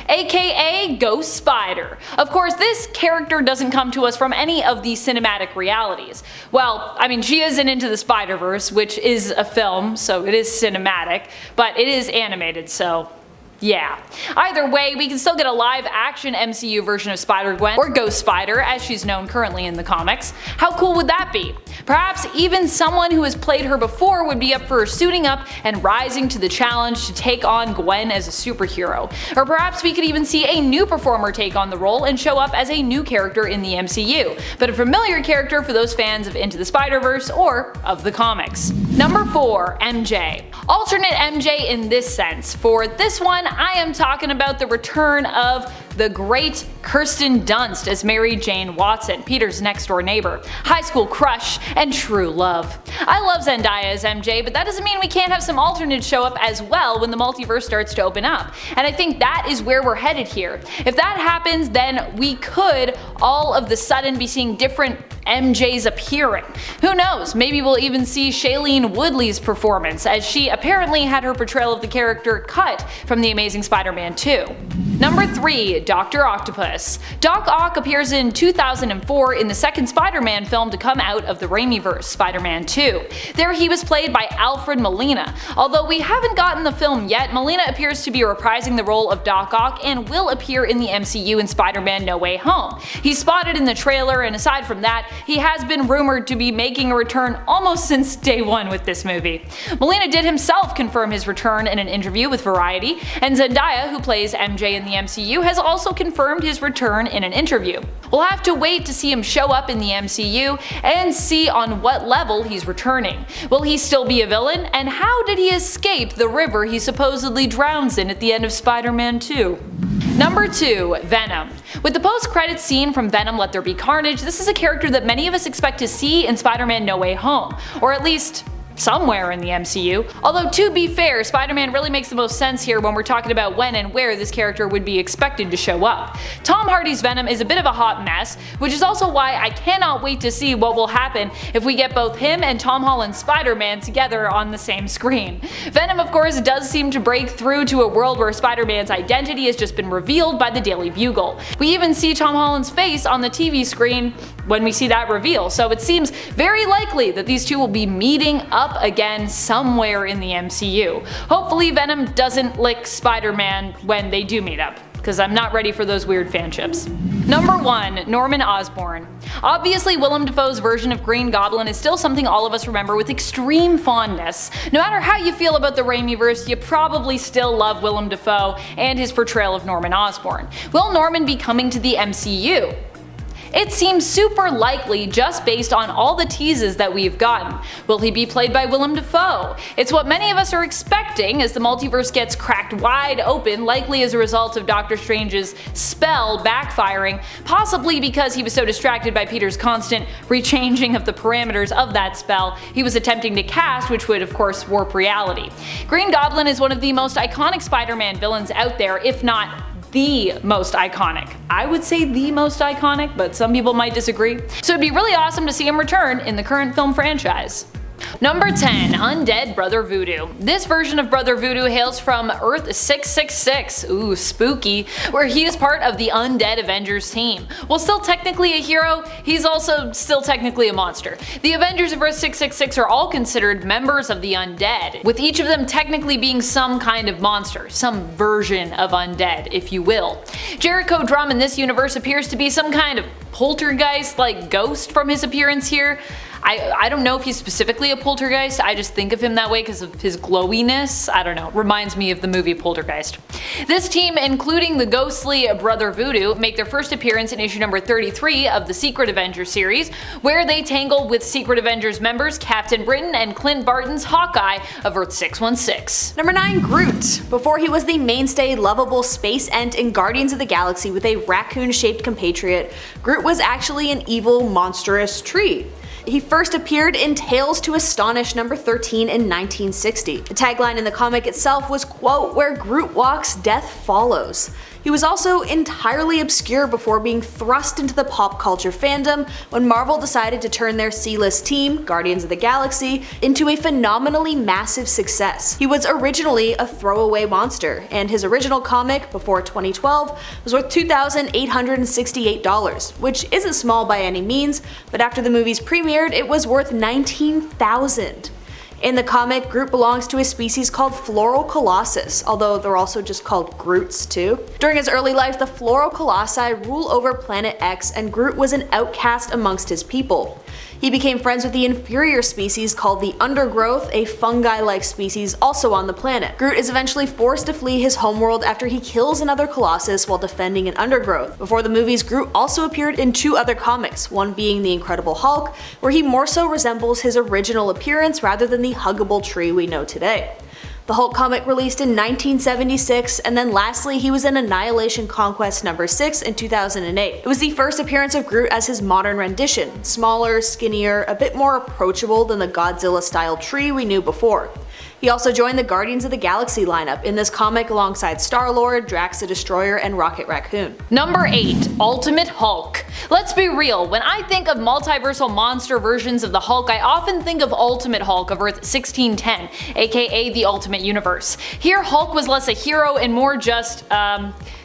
Speaker 2: aka Ghost Spider. Of course, this character doesn't come to us from any of the cinematic realities. Well, I mean, she isn't Into the Spider-Verse, which is a film, so it is cinematic, but it is animated, so yeah. Either way, we can still get a live-action MCU version of Spider-Gwen, or Ghost Spider, as she's known currently in the comics. How cool would that be? Perhaps even someone who has played her before would be up for suiting up and rising to the challenge to take on Gwen as a superhero. Or perhaps we could even see a new performer take on the role and show up as a new character in the MCU, but a familiar character for those fans of Into the Spider-Verse or of the comics. Number 4. MJ. Alternate MJ in this sense. For this one, I am talking about the return of the great Kirsten Dunst as Mary Jane Watson, Peter's next door neighbor, high school crush, and true love. I love Zendaya as MJ, but that doesn't mean we can't have some alternates show up as well when the multiverse starts to open up. And I think that is where we're headed here. If that happens, then we could all of the sudden be seeing different MJs appearing. Who knows, maybe we'll even see Shailene Woodley's performance, as she apparently had her portrayal of the character cut from The Amazing Spider-Man 2. Number 3. Dr. Octopus. Doc Ock appears in 2004 in the second Spider-Man film to come out of the Raimiverse, Spider-Man 2. There he was played by Alfred Molina. Although we haven't gotten the film yet, Molina appears to be reprising the role of Doc Ock and will appear in the MCU in Spider-Man No Way Home. He's spotted in the trailer, and aside from that, he has been rumored to be making a return almost since day one with this movie. Molina did himself confirm his return in an interview with Variety, and Zendaya, who plays MJ in the MCU, has also confirmed his return in an interview. We'll have to wait to see him show up in the MCU and see on what level he's returning. Will he still be a villain, and how did he escape the river he supposedly drowns in at the end of Spider-Man 2? Number 2. Venom. With the post-credits scene from Venom Let There Be Carnage, this is a character that many of us expect to see in Spider-Man No Way Home, or at least somewhere in the MCU. Although, to be fair, Spider-Man really makes the most sense here when we're talking about when and where this character would be expected to show up. Tom Hardy's Venom is a bit of a hot mess, which is also why I cannot wait to see what will happen if we get both him and Tom Holland's Spider-Man together on the same screen. Venom, of course, does seem to break through to a world where Spider-Man's identity has just been revealed by the Daily Bugle. We even see Tom Holland's face on the TV screen when we see that reveal, so it seems very likely that these two will be meeting up again somewhere in the MCU. Hopefully Venom doesn't lick Spider-Man when they do meet up, because I'm not ready for those weird fanships. Number 1. Norman Osborn. Obviously, Willem Dafoe's version of Green Goblin is still something all of us remember with extreme fondness. No matter how you feel about the Raimiverse, you probably still love Willem Dafoe and his portrayal of Norman Osborn. Will Norman be coming to the MCU? It seems super likely just based on all the teases that we've gotten. Will he be played by Willem Dafoe? It's what many of us are expecting as the multiverse gets cracked wide open, likely as a result of Doctor Strange's spell backfiring, possibly because he was so distracted by Peter's constant rechanging of the parameters of that spell he was attempting to cast, which would of course warp reality. Green Goblin is one of the most iconic Spider-Man villains out there, if not the most iconic. I would say the most iconic, but some people might disagree. So it'd be really awesome to see him return in the current film franchise. Number 10. Undead Brother Voodoo. This version of Brother Voodoo hails from Earth 666, ooh spooky, where he is part of the Undead Avengers team. While still technically a hero, he's also still technically a monster. The Avengers of Earth 666 are all considered members of the Undead, with each of them technically being some kind of monster, some version of undead, if you will. Jericho Drum in this universe appears to be some kind of poltergeist-like ghost from his appearance here. I don't know if he's specifically a poltergeist, I just think of him that way because of his glowiness. I don't know, reminds me of the movie Poltergeist. This team, including the ghostly Brother Voodoo, make their first appearance in issue number 33 of the Secret Avengers series, where they tangle with Secret Avengers members Captain Britain and Clint Barton's Hawkeye of Earth 616.
Speaker 3: Number 9. Groot. Before he was the mainstay lovable space ent in Guardians of the Galaxy with a raccoon-shaped compatriot, Groot was actually an evil, monstrous tree. He first appeared in Tales to Astonish number 13 in 1960. The tagline in the comic itself was, quote, "Where Groot walks, death follows." He was also entirely obscure before being thrust into the pop culture fandom when Marvel decided to turn their C-list team, Guardians of the Galaxy, into a phenomenally massive success. He was originally a throwaway monster, and his original comic, before 2012, was worth $2,868, which isn't small by any means, but after the movies premiered, it was worth $19,000. In the comic, Groot belongs to a species called Floral Colossus, although they're also just called Groots too. During his early life, the Floral Colossi rule over Planet X, and Groot was an outcast amongst his people. He became friends with the inferior species called the Undergrowth, a fungi-like species also on the planet. Groot is eventually forced to flee his homeworld after he kills another Colossus while defending an Undergrowth. Before the movies, Groot also appeared in 2 other comics, one being The Incredible Hulk, where he more so resembles his original appearance rather than the huggable tree we know today. The Hulk comic released in 1976, and then lastly he was in Annihilation Conquest number 6 in 2008. It was the first appearance of Groot as his modern rendition, smaller, skinnier, a bit more approachable than the Godzilla-style tree we knew before. He also joined the Guardians of the Galaxy lineup in this comic alongside Star-Lord, Drax the Destroyer, and Rocket Raccoon.
Speaker 2: Number 8. Ultimate Hulk. Let's be real, when I think of multiversal monster versions of the Hulk, I often think of Ultimate Hulk of Earth 1610, aka the Ultimate Universe. Here Hulk was less a hero and more just,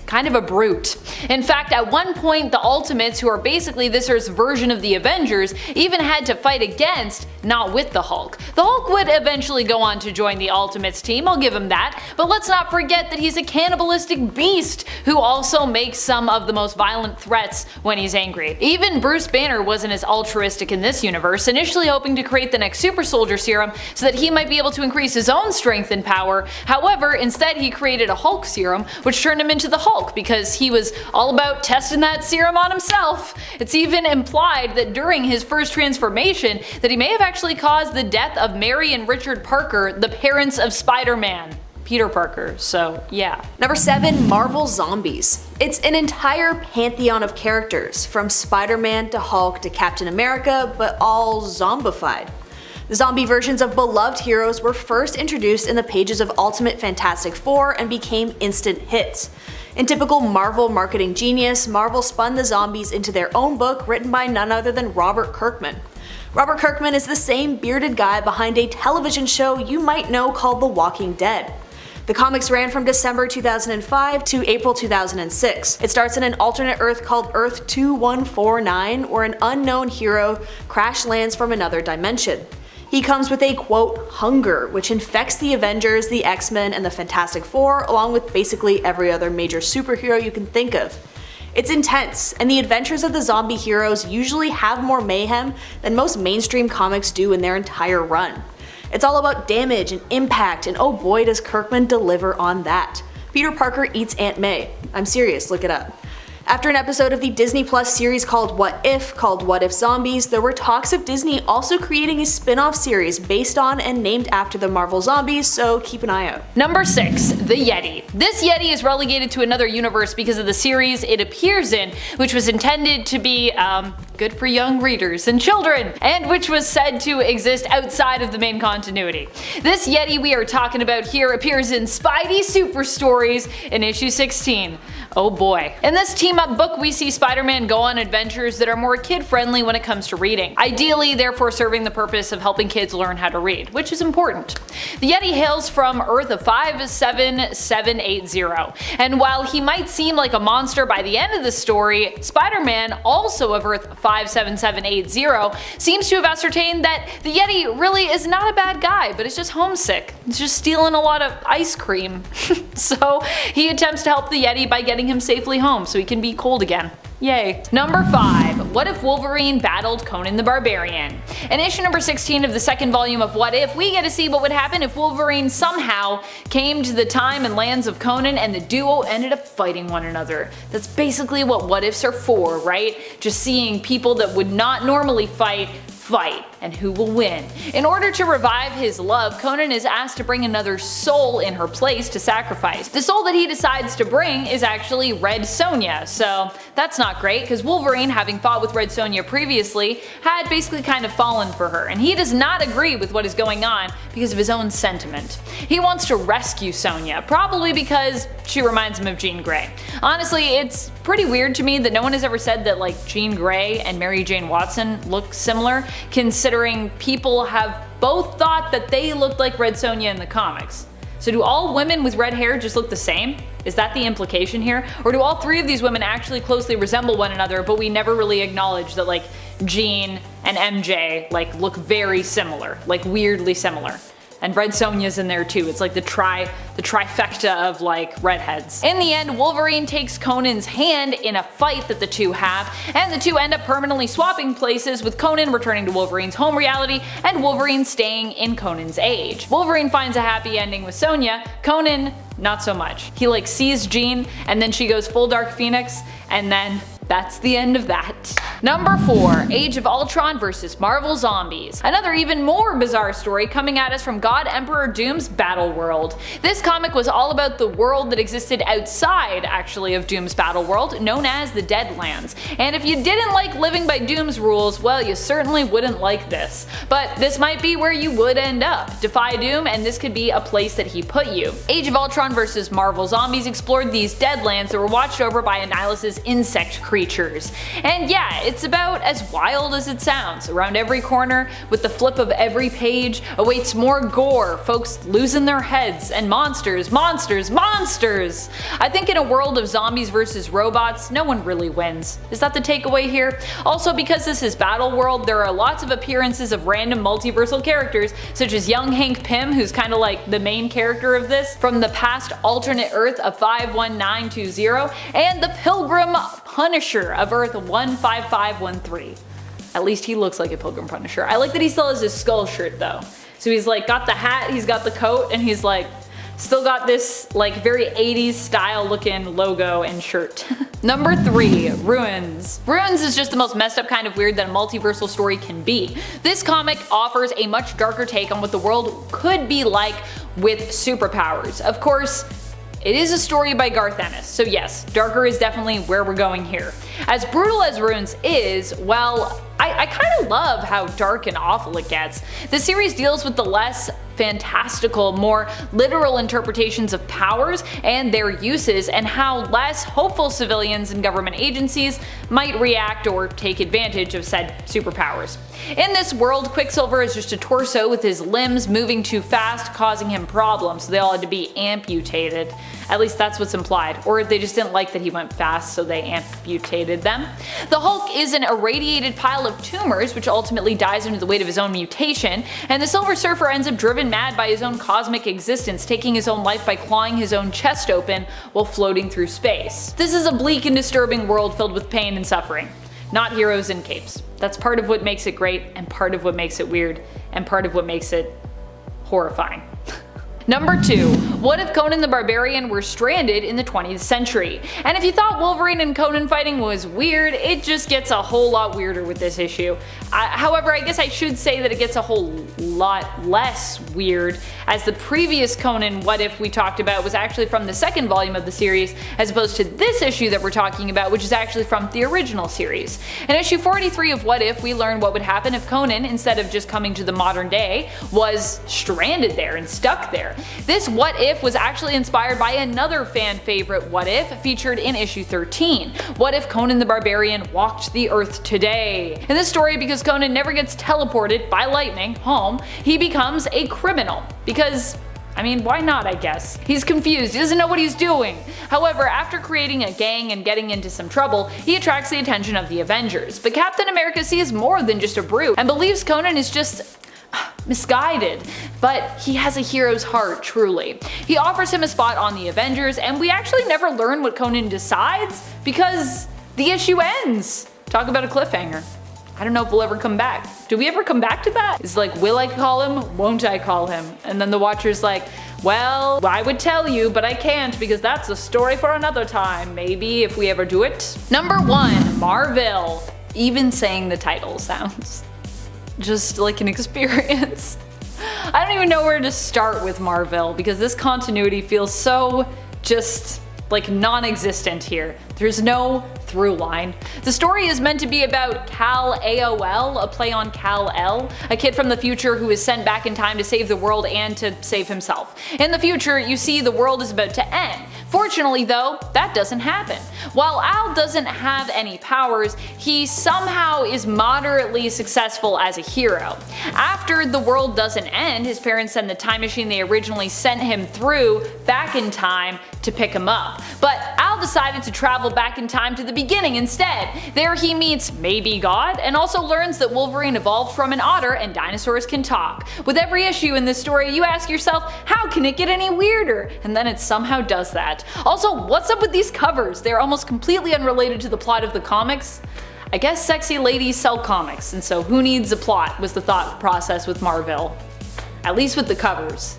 Speaker 2: kind of a brute. In fact, at one point the Ultimates, who are basically this Earth's version of the Avengers, even had to fight against, not with the Hulk. The Hulk would eventually go on to join the Ultimates team, I'll give him that, but let's not forget that he's a cannibalistic beast who also makes some of the most violent threats when he's angry. Even Bruce Banner wasn't as altruistic in this universe, initially hoping to create the next super soldier serum so that he might be able to increase his own strength and power. However, instead he created a Hulk serum, which turned him into the Hulk because he was all about testing that serum on himself. It's even implied that during his first transformation that he may have actually caused the death of Mary and Richard Parker, the parents of Spider-Man. Peter Parker, so yeah.
Speaker 3: Number 7. Marvel Zombies. It's an entire pantheon of characters, from Spider-Man to Hulk to Captain America, but all zombified. The zombie versions of beloved heroes were first introduced in the pages of Ultimate Fantastic Four and became instant hits. In typical Marvel marketing genius, Marvel spun the zombies into their own book written by none other than Robert Kirkman. Robert Kirkman is the same bearded guy behind a television show you might know called The Walking Dead. The comics ran from December 2005 to April 2006. It starts in an alternate Earth called Earth 2149, where an unknown hero crash lands from another dimension. He comes with a, quote, hunger, which infects the Avengers, the X-Men, and the Fantastic Four, along with basically every other major superhero you can think of. It's intense, and the adventures of the zombie heroes usually have more mayhem than most mainstream comics do in their entire run. It's all about damage and impact, and oh boy does Kirkman deliver on that. Peter Parker eats Aunt May. I'm serious, look it up. After an episode of the Disney Plus series called What If Zombies, there were talks of Disney also creating a spin-off series based on and named after the Marvel Zombies, so keep an eye out.
Speaker 2: Number 6. The Yeti. This Yeti is relegated to another universe because of the series it appears in, which was intended to be, good for young readers and children, and which was said to exist outside of the main continuity. This Yeti we are talking about here appears in Spidey Super Stories in issue 16. Oh boy. In this team-up book, we see Spider-Man go on adventures that are more kid-friendly when it comes to reading, ideally therefore serving the purpose of helping kids learn how to read, which is important. The Yeti hails from Earth of 57780, and while he might seem like a monster by the end of the story, Spider-Man, also of Earth 57780, seems to have ascertained that the Yeti really is not a bad guy, but is just homesick. He's just stealing a lot of ice cream. So he attempts to help the Yeti by getting him safely home so he can be cold again. Yay. Number 5. What if Wolverine battled Conan the Barbarian? In issue number 16 of the second volume of What If, we get to see what would happen if Wolverine somehow came to the time and lands of Conan and the duo ended up fighting one another. That's basically what What Ifs are for, right? Just seeing people that would not normally fight, and who will win. In order to revive his love, Conan is asked to bring another soul in her place to sacrifice. The soul that he decides to bring is actually Red Sonja, so that's not great because Wolverine, having fought with Red Sonja previously, had basically kind of fallen for her, and he does not agree with what is going on because of his own sentiment. He wants to rescue Sonja, probably because she reminds him of Jean Grey. Honestly, it's pretty weird to me that no one has ever said that like Jean Grey and Mary Jane Watson look similar, considering people have both thought that they looked like Red Sonja in the comics. So do all women with red hair just look the same? Is that the implication here? Or do all three of these women actually closely resemble one another, but we never really acknowledge that like Jean and MJ like look very similar, like weirdly similar. And Red Sonja's in there too. It's like the trifecta of like redheads. In the end, Wolverine takes Conan's hand in a fight that the two have, and the two end up permanently swapping places, with Conan returning to Wolverine's home reality and Wolverine staying in Conan's age. Wolverine finds a happy ending with Sonja, Conan not so much. He like sees Jean and then she goes full Dark Phoenix, and then that's the end of that. Number 4. Age of Ultron vs. Marvel Zombies. Another even more bizarre story coming at us from God Emperor Doom's Battle World. This comic was all about the world that existed outside, actually, of Doom's Battle World, known as the Deadlands. And if you didn't like living by Doom's rules, well, you certainly wouldn't like this. But this might be where you would end up. Defy Doom, and this could be a place that he put you. Age of Ultron vs. Marvel Zombies explored these Deadlands that were watched over by Annihilus's insect creatures. And yeah, it's about as wild as it sounds. Around every corner, with the flip of every page, awaits more gore, folks losing their heads, and monsters, monsters, monsters! I think in a world of zombies versus robots, no one really wins. Is that the takeaway here? Also, because this is Battle World, there are lots of appearances of random multiversal characters, such as young Hank Pym, who's kinda like the main character of this, from the past alternate Earth of 51920, and the Pilgrim Punisher of Earth 15513. At least he looks like a Pilgrim Punisher. I like that he still has his skull shirt though. So he's like got the hat, he's got the coat, and he's like still got this like very 80s style looking logo and shirt. Number 3. Ruins. Ruins is just the most messed up kind of weird that a multiversal story can be. This comic offers a much darker take on what the world could be like with superpowers. Of course, it is a story by Garth Ennis, so yes, darker is definitely where we're going here. As brutal as Ruins is, well, I kind of love how dark and awful it gets. The series deals with the less fantastical, more literal interpretations of powers and their uses, and how less hopeful civilians and government agencies might react or take advantage of said superpowers. In this world, Quicksilver is just a torso with his limbs moving too fast, causing him problems, so they all had to be amputated. At least that's what's implied. Or they just didn't like that he went fast, so they amputated them. The Hulk is an irradiated pile of tumors, which ultimately dies under the weight of his own mutation, and the Silver Surfer ends up driven mad by his own cosmic existence, taking his own life by clawing his own chest open while floating through space. This is a bleak and disturbing world filled with pain and suffering. Not heroes in capes. That's part of what makes it great, and part of what makes it weird, and part of what makes it horrifying. Number 2. What if Conan the Barbarian were stranded in the 20th century? And if you thought Wolverine and Conan fighting was weird, it just gets a whole lot weirder with this issue. However, I guess I should say that it gets a whole lot less weird, as the previous Conan What If we talked about was actually from the second volume of the series, as opposed to this issue that we're talking about, which is actually from the original series. In issue 43 of What If, we learn what would happen if Conan, instead of just coming to the modern day, was stranded there and stuck there. This What If was actually inspired by another fan favorite What If featured in issue 13. What if Conan the Barbarian walked the earth today? In this story, because Conan never gets teleported by lightning home, he becomes a criminal. Because I mean, why not, I guess? He's confused, he doesn't know what he's doing. However, after creating a gang and getting into some trouble, he attracts the attention of the Avengers. But Captain America sees more than just a brute, and believes Conan is just misguided, but he has a hero's heart, truly. He offers him a spot on the Avengers, and we actually never learn what Conan decides, because the issue ends. Talk about a cliffhanger. I don't know if we'll ever come back. Do we ever come back to that? It's like, will I call him? Won't I call him? And then the Watcher's like, well, I would tell you, but I can't because that's a story for another time. Maybe if we ever do it. Number 1, Marvel. Even saying the title sounds just like an experience. I don't even know where to start with Marvel because this continuity feels so just like non-existent here. There's no through line. The story is meant to be about Kal-AOL, a play on Kal-El, a kid from the future who is sent back in time to save the world and to save himself. In the future, you see the world is about to end. Fortunately though, that doesn't happen. While Al doesn't have any powers, he somehow is moderately successful as a hero. After the world doesn't end, his parents send the time machine they originally sent him through back in time to pick him up. But Al decided to travel back in time to the beginning instead. There he meets maybe God, and also learns that Wolverine evolved from an otter and dinosaurs can talk. With every issue in this story, you ask yourself, how can it get any weirder? And then it somehow does that. Also, what's up with these covers? They're almost completely unrelated to the plot of the comics. I guess sexy ladies sell comics, and so who needs a plot was the thought process with Marvel. At least with the covers.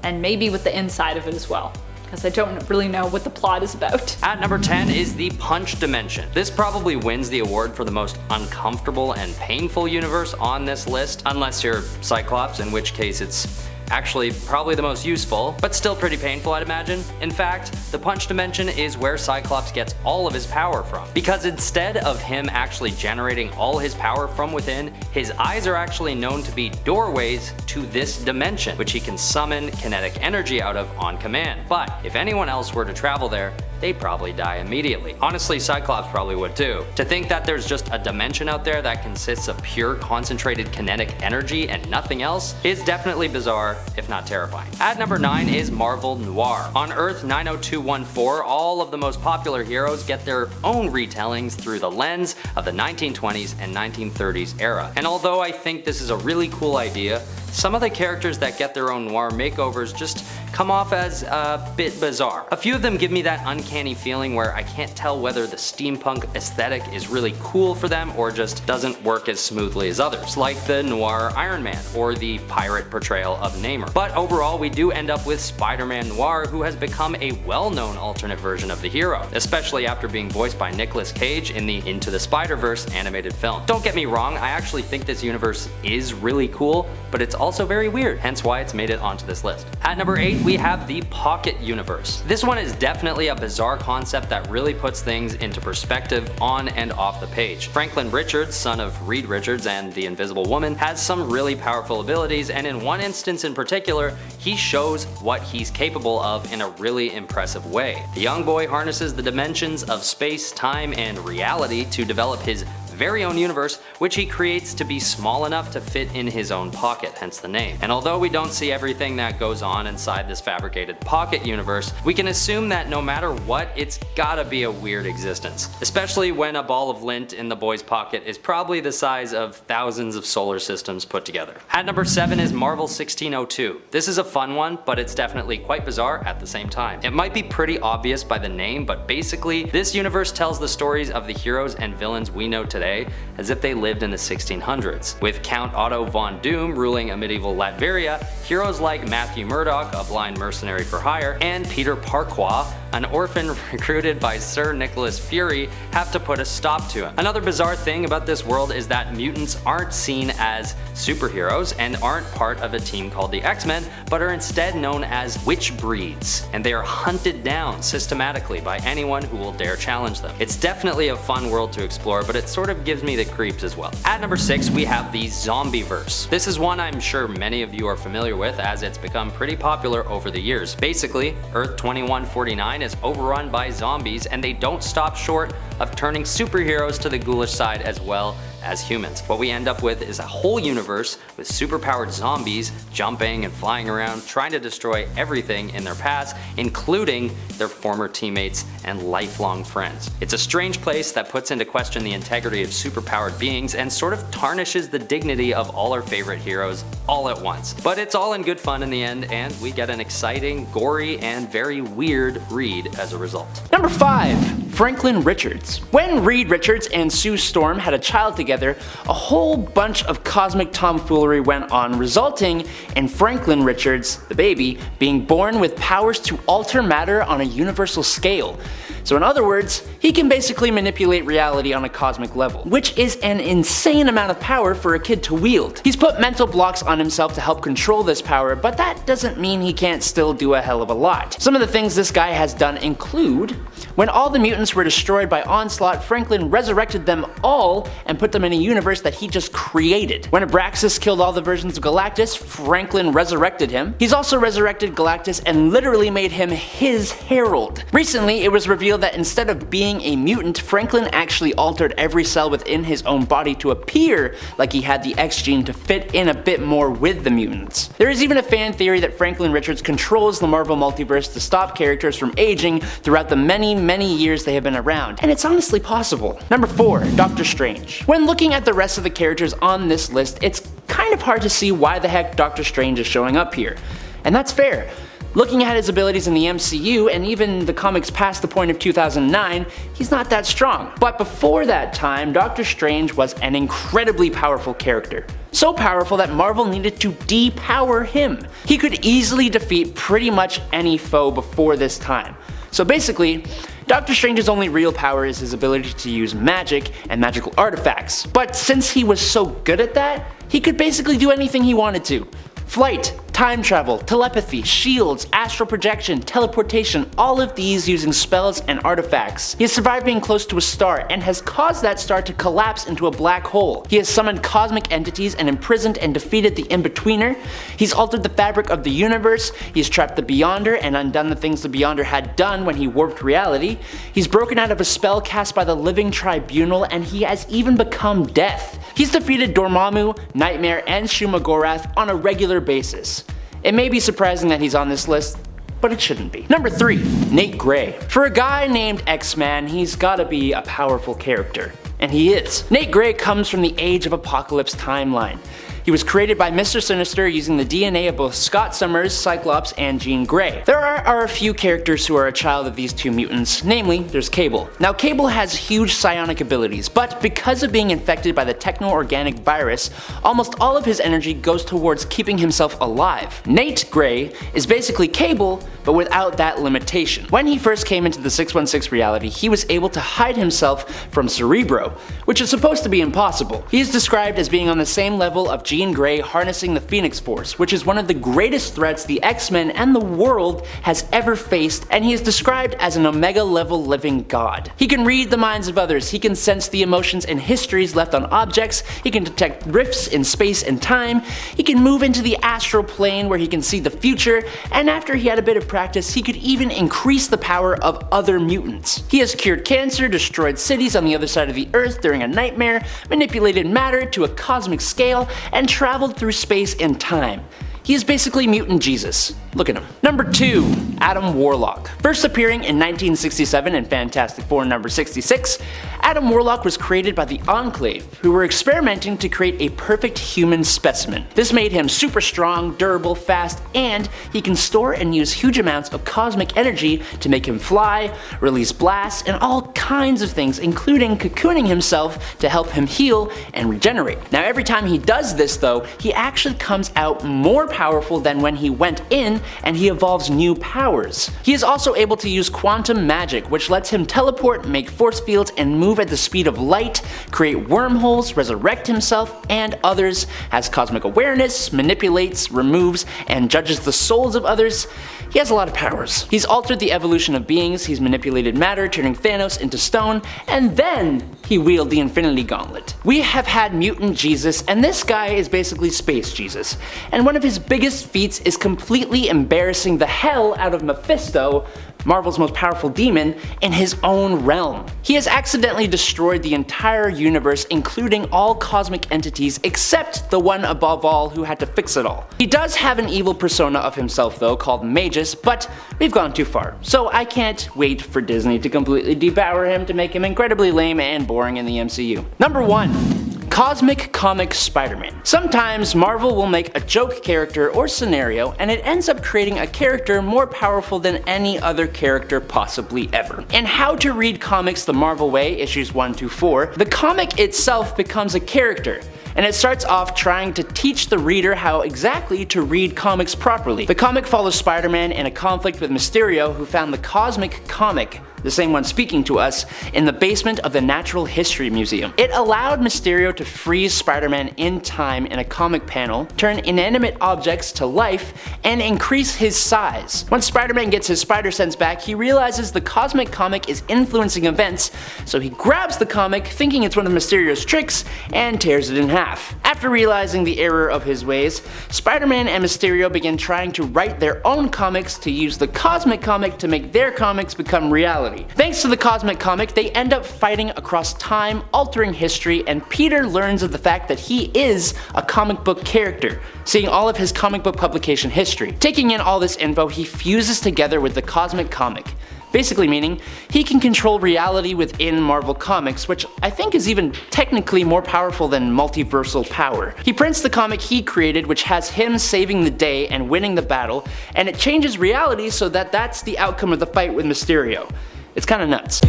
Speaker 2: And maybe with the inside of it as well, because I don't really know what the plot is about.
Speaker 4: At number 10 is the Punch Dimension. This probably wins the award for the most uncomfortable and painful universe on this list, unless you're Cyclops, in which case it's actually probably the most useful, but still pretty painful, I'd imagine. In fact, the Punch Dimension is where Cyclops gets all of his power from, because instead of him actually generating all his power from within, his eyes are actually known to be doorways to this dimension, which he can summon kinetic energy out of on command. But if anyone else were to travel there, they'd probably die immediately. Honestly, Cyclops probably would too. To think that there's just a dimension out there that consists of pure concentrated kinetic energy and nothing else is definitely bizarre, if not terrifying. At number 9 is Marvel Noir. On Earth 90214, all of the most popular heroes get their own retellings through the lens of the 1920s and 1930s era. And although I think this is a really cool idea, some of the characters that get their own noir makeovers just come off as a bit bizarre. A few of them give me that uncanny feeling where I can't tell whether the steampunk aesthetic is really cool for them or just doesn't work as smoothly as others, like the noir Iron Man or the pirate portrayal of Namor. But overall, we do end up with Spider-Man Noir, who has become a well-known alternate version of the hero, especially after being voiced by Nicolas Cage in the Into the Spider-Verse animated film. Don't get me wrong, I actually think this universe is really cool, but it's also very weird, hence why it's made it onto this list. At number 8, we have the Pocket Universe. This one is definitely a bizarre concept that really puts things into perspective on and off the page. Franklin Richards, son of Reed Richards and the Invisible Woman, has some really powerful abilities, and in one instance in particular, he shows what he's capable of in a really impressive way. The young boy harnesses the dimensions of space, time, and reality to develop his very own universe, which he creates to be small enough to fit in his own pocket, hence the name. And although we don't see everything that goes on inside this fabricated pocket universe, we can assume that no matter what, it's gotta be a weird existence. Especially when a ball of lint in the boy's pocket is probably the size of thousands of solar systems put together. At number 7 is Marvel 1602. This is a fun one, but it's definitely quite bizarre at the same time. It might be pretty obvious by the name, but basically, this universe tells the stories of the heroes and villains we know today today as if they lived in the 1600s. With Count Otto von Doom ruling a medieval Latveria, heroes like Matthew Murdoch, a blind mercenary for hire, and Peter Parquois, an orphan recruited by Sir Nicholas Fury, have to put a stop to him. Another bizarre thing about this world is that mutants aren't seen as superheroes and aren't part of a team called the X-Men, but are instead known as witch breeds, and they are hunted down systematically by anyone who will dare challenge them. It's definitely a fun world to explore, but it sort of gives me the creeps as well. At number 6, we have the Zombieverse. This is one I'm sure many of you are familiar with, as it's become pretty popular over the years. Basically, Earth 2149 is overrun by zombies, and they don't stop short of turning superheroes to the ghoulish side as well as humans. What we end up with is a whole universe with superpowered zombies jumping and flying around, trying to destroy everything in their paths, including their former teammates and lifelong friends. It's a strange place that puts into question the integrity of superpowered beings and sort of tarnishes the dignity of all our favorite heroes all at once. But it's all in good fun in the end, and we get an exciting, gory, and very weird read as a result.
Speaker 1: Number 5. Franklin Richards. When Reed Richards and Sue Storm had a child together, a whole bunch of cosmic tomfoolery went on, resulting in Franklin Richards, the baby, being born with powers to alter matter on a universal scale. So in other words, he can basically manipulate reality on a cosmic level, which is an insane amount of power for a kid to wield. He's put mental blocks on himself to help control this power, but that doesn't mean he can't still do a hell of a lot. Some of the things this guy has done include: when all the mutants were destroyed by Onslaught, Franklin resurrected them all and put them in a universe that he just created. When Abraxas killed all the versions of Galactus, Franklin resurrected him. He's also resurrected Galactus and literally made him his herald. Recently, it was revealed that instead of being a mutant, Franklin actually altered every cell within his own body to appear like he had the X gene to fit in a bit more with the mutants. There is even a fan theory that Franklin Richards controls the Marvel Multiverse to stop characters from aging throughout the many years they have been around, and it's honestly possible. Number 4. Doctor Strange. When looking at the rest of the characters on this list, it's kind of hard to see why the heck Doctor Strange is showing up here. And that's fair. Looking at his abilities in the MCU, and even the comics past the point of 2009, he's not that strong. But before that time, Doctor Strange was an incredibly powerful character. So powerful that Marvel needed to depower him. He could easily defeat pretty much any foe before this time. So basically, Doctor Strange's only real power is his ability to use magic and magical artifacts. But since he was so good at that, he could basically do anything he wanted to. Flight, time travel, telepathy, shields, astral projection, teleportation, all of these using spells and artifacts. He has survived being close to a star and has caused that star to collapse into a black hole. He has summoned cosmic entities and imprisoned and defeated the In-Betweener. He's altered the fabric of the universe. He's trapped the Beyonder and undone the things the Beyonder had done when he warped reality. He's broken out of a spell cast by the Living Tribunal, and he has even become Death. He's defeated Dormammu, Nightmare, and Shumagorath on a regular basis. It may be surprising that he's on this list, but it shouldn't be. Number 3. Nate Gray. For a guy named X-Man, he's gotta be a powerful character. And he is. Nate Gray comes from the Age of Apocalypse timeline. He was created by Mr. Sinister using the DNA of both Scott Summers, Cyclops, and Jean Grey. There are a few characters who are a child of these two mutants, namely, there's Cable. Now Cable has huge psionic abilities, but because of being infected by the techno-organic virus, almost all of his energy goes towards keeping himself alive. Nate Gray is basically Cable, but without that limitation. When he first came into the 616 reality, he was able to hide himself from Cerebro, which is supposed to be impossible. He is described as being on the same level of Jean Grey harnessing the Phoenix Force, which is one of the greatest threats the X-Men and the world has ever faced, and he is described as an Omega level living god. He can read the minds of others, he can sense the emotions and histories left on objects, he can detect rifts in space and time, he can move into the astral plane where he can see the future, and after he had a bit of practice, he could even increase the power of other mutants. He has cured cancer, destroyed cities on the other side of the Earth during a nightmare, manipulated matter to a cosmic scale, and traveled through space and time. He is basically mutant Jesus. Look at him. Number 2. Adam Warlock. First appearing in 1967 in Fantastic Four number 66, Adam Warlock was created by the Enclave, who were experimenting to create a perfect human specimen. This made him super strong, durable, fast, and he can store and use huge amounts of cosmic energy to make him fly, release blasts, and all kinds of things, including cocooning himself to help him heal and regenerate. Now every time he does this though, he actually comes out more powerful than when he went in, and he evolves new powers. He is also able to use quantum magic, which lets him teleport, make force fields, and move at the speed of light, create wormholes, resurrect himself and others, has cosmic awareness, manipulates, removes, and judges the souls of others. He has a lot of powers. He's altered the evolution of beings, he's manipulated matter, turning Thanos into stone, and then he wielded the Infinity Gauntlet. We have had Mutant Jesus, and this guy is basically Space Jesus. And one of his biggest feats is completely embarrassing the hell out of Mephisto, Marvel's most powerful demon, in his own realm. He has accidentally destroyed the entire universe, including all cosmic entities except the one above all who had to fix it all. He does have an evil persona of himself though, called Magus, but we've gone too far, so I can't wait for Disney to completely depower him to make him incredibly lame and boring in the MCU. Number 1. Cosmic Comic Spider-Man. Sometimes Marvel will make a joke character or scenario and it ends up creating a character more powerful than any other character possibly ever. In How to Read Comics the Marvel Way, issues 1-4, the comic itself becomes a character, and it starts off trying to teach the reader how exactly to read comics properly. The comic follows Spider-Man in a conflict with Mysterio, who found the Cosmic Comic, the same one speaking to us, in the basement of the Natural History Museum. It allowed Mysterio to freeze Spider-Man in time in a comic panel, turn inanimate objects to life, and increase his size. Once Spider-Man gets his spider sense back, he realizes the Cosmic Comic is influencing events, so he grabs the comic, thinking it's one of Mysterio's tricks, and tears it in half. After realizing the error of his ways, Spider-Man and Mysterio begin trying to write their own comics to use the Cosmic Comic to make their comics become reality. Thanks to the Cosmic Comic, they end up fighting across time, altering history, and Peter learns of the fact that he is a comic book character, seeing all of his comic book publication history. Taking in all this info, he fuses together with the Cosmic Comic, basically meaning he can control reality within Marvel Comics, which I think is even technically more powerful than multiversal power. He prints the comic he created, which has him saving the day and winning the battle, and it changes reality so that that's the outcome of the fight with Mysterio. It's kinda nuts.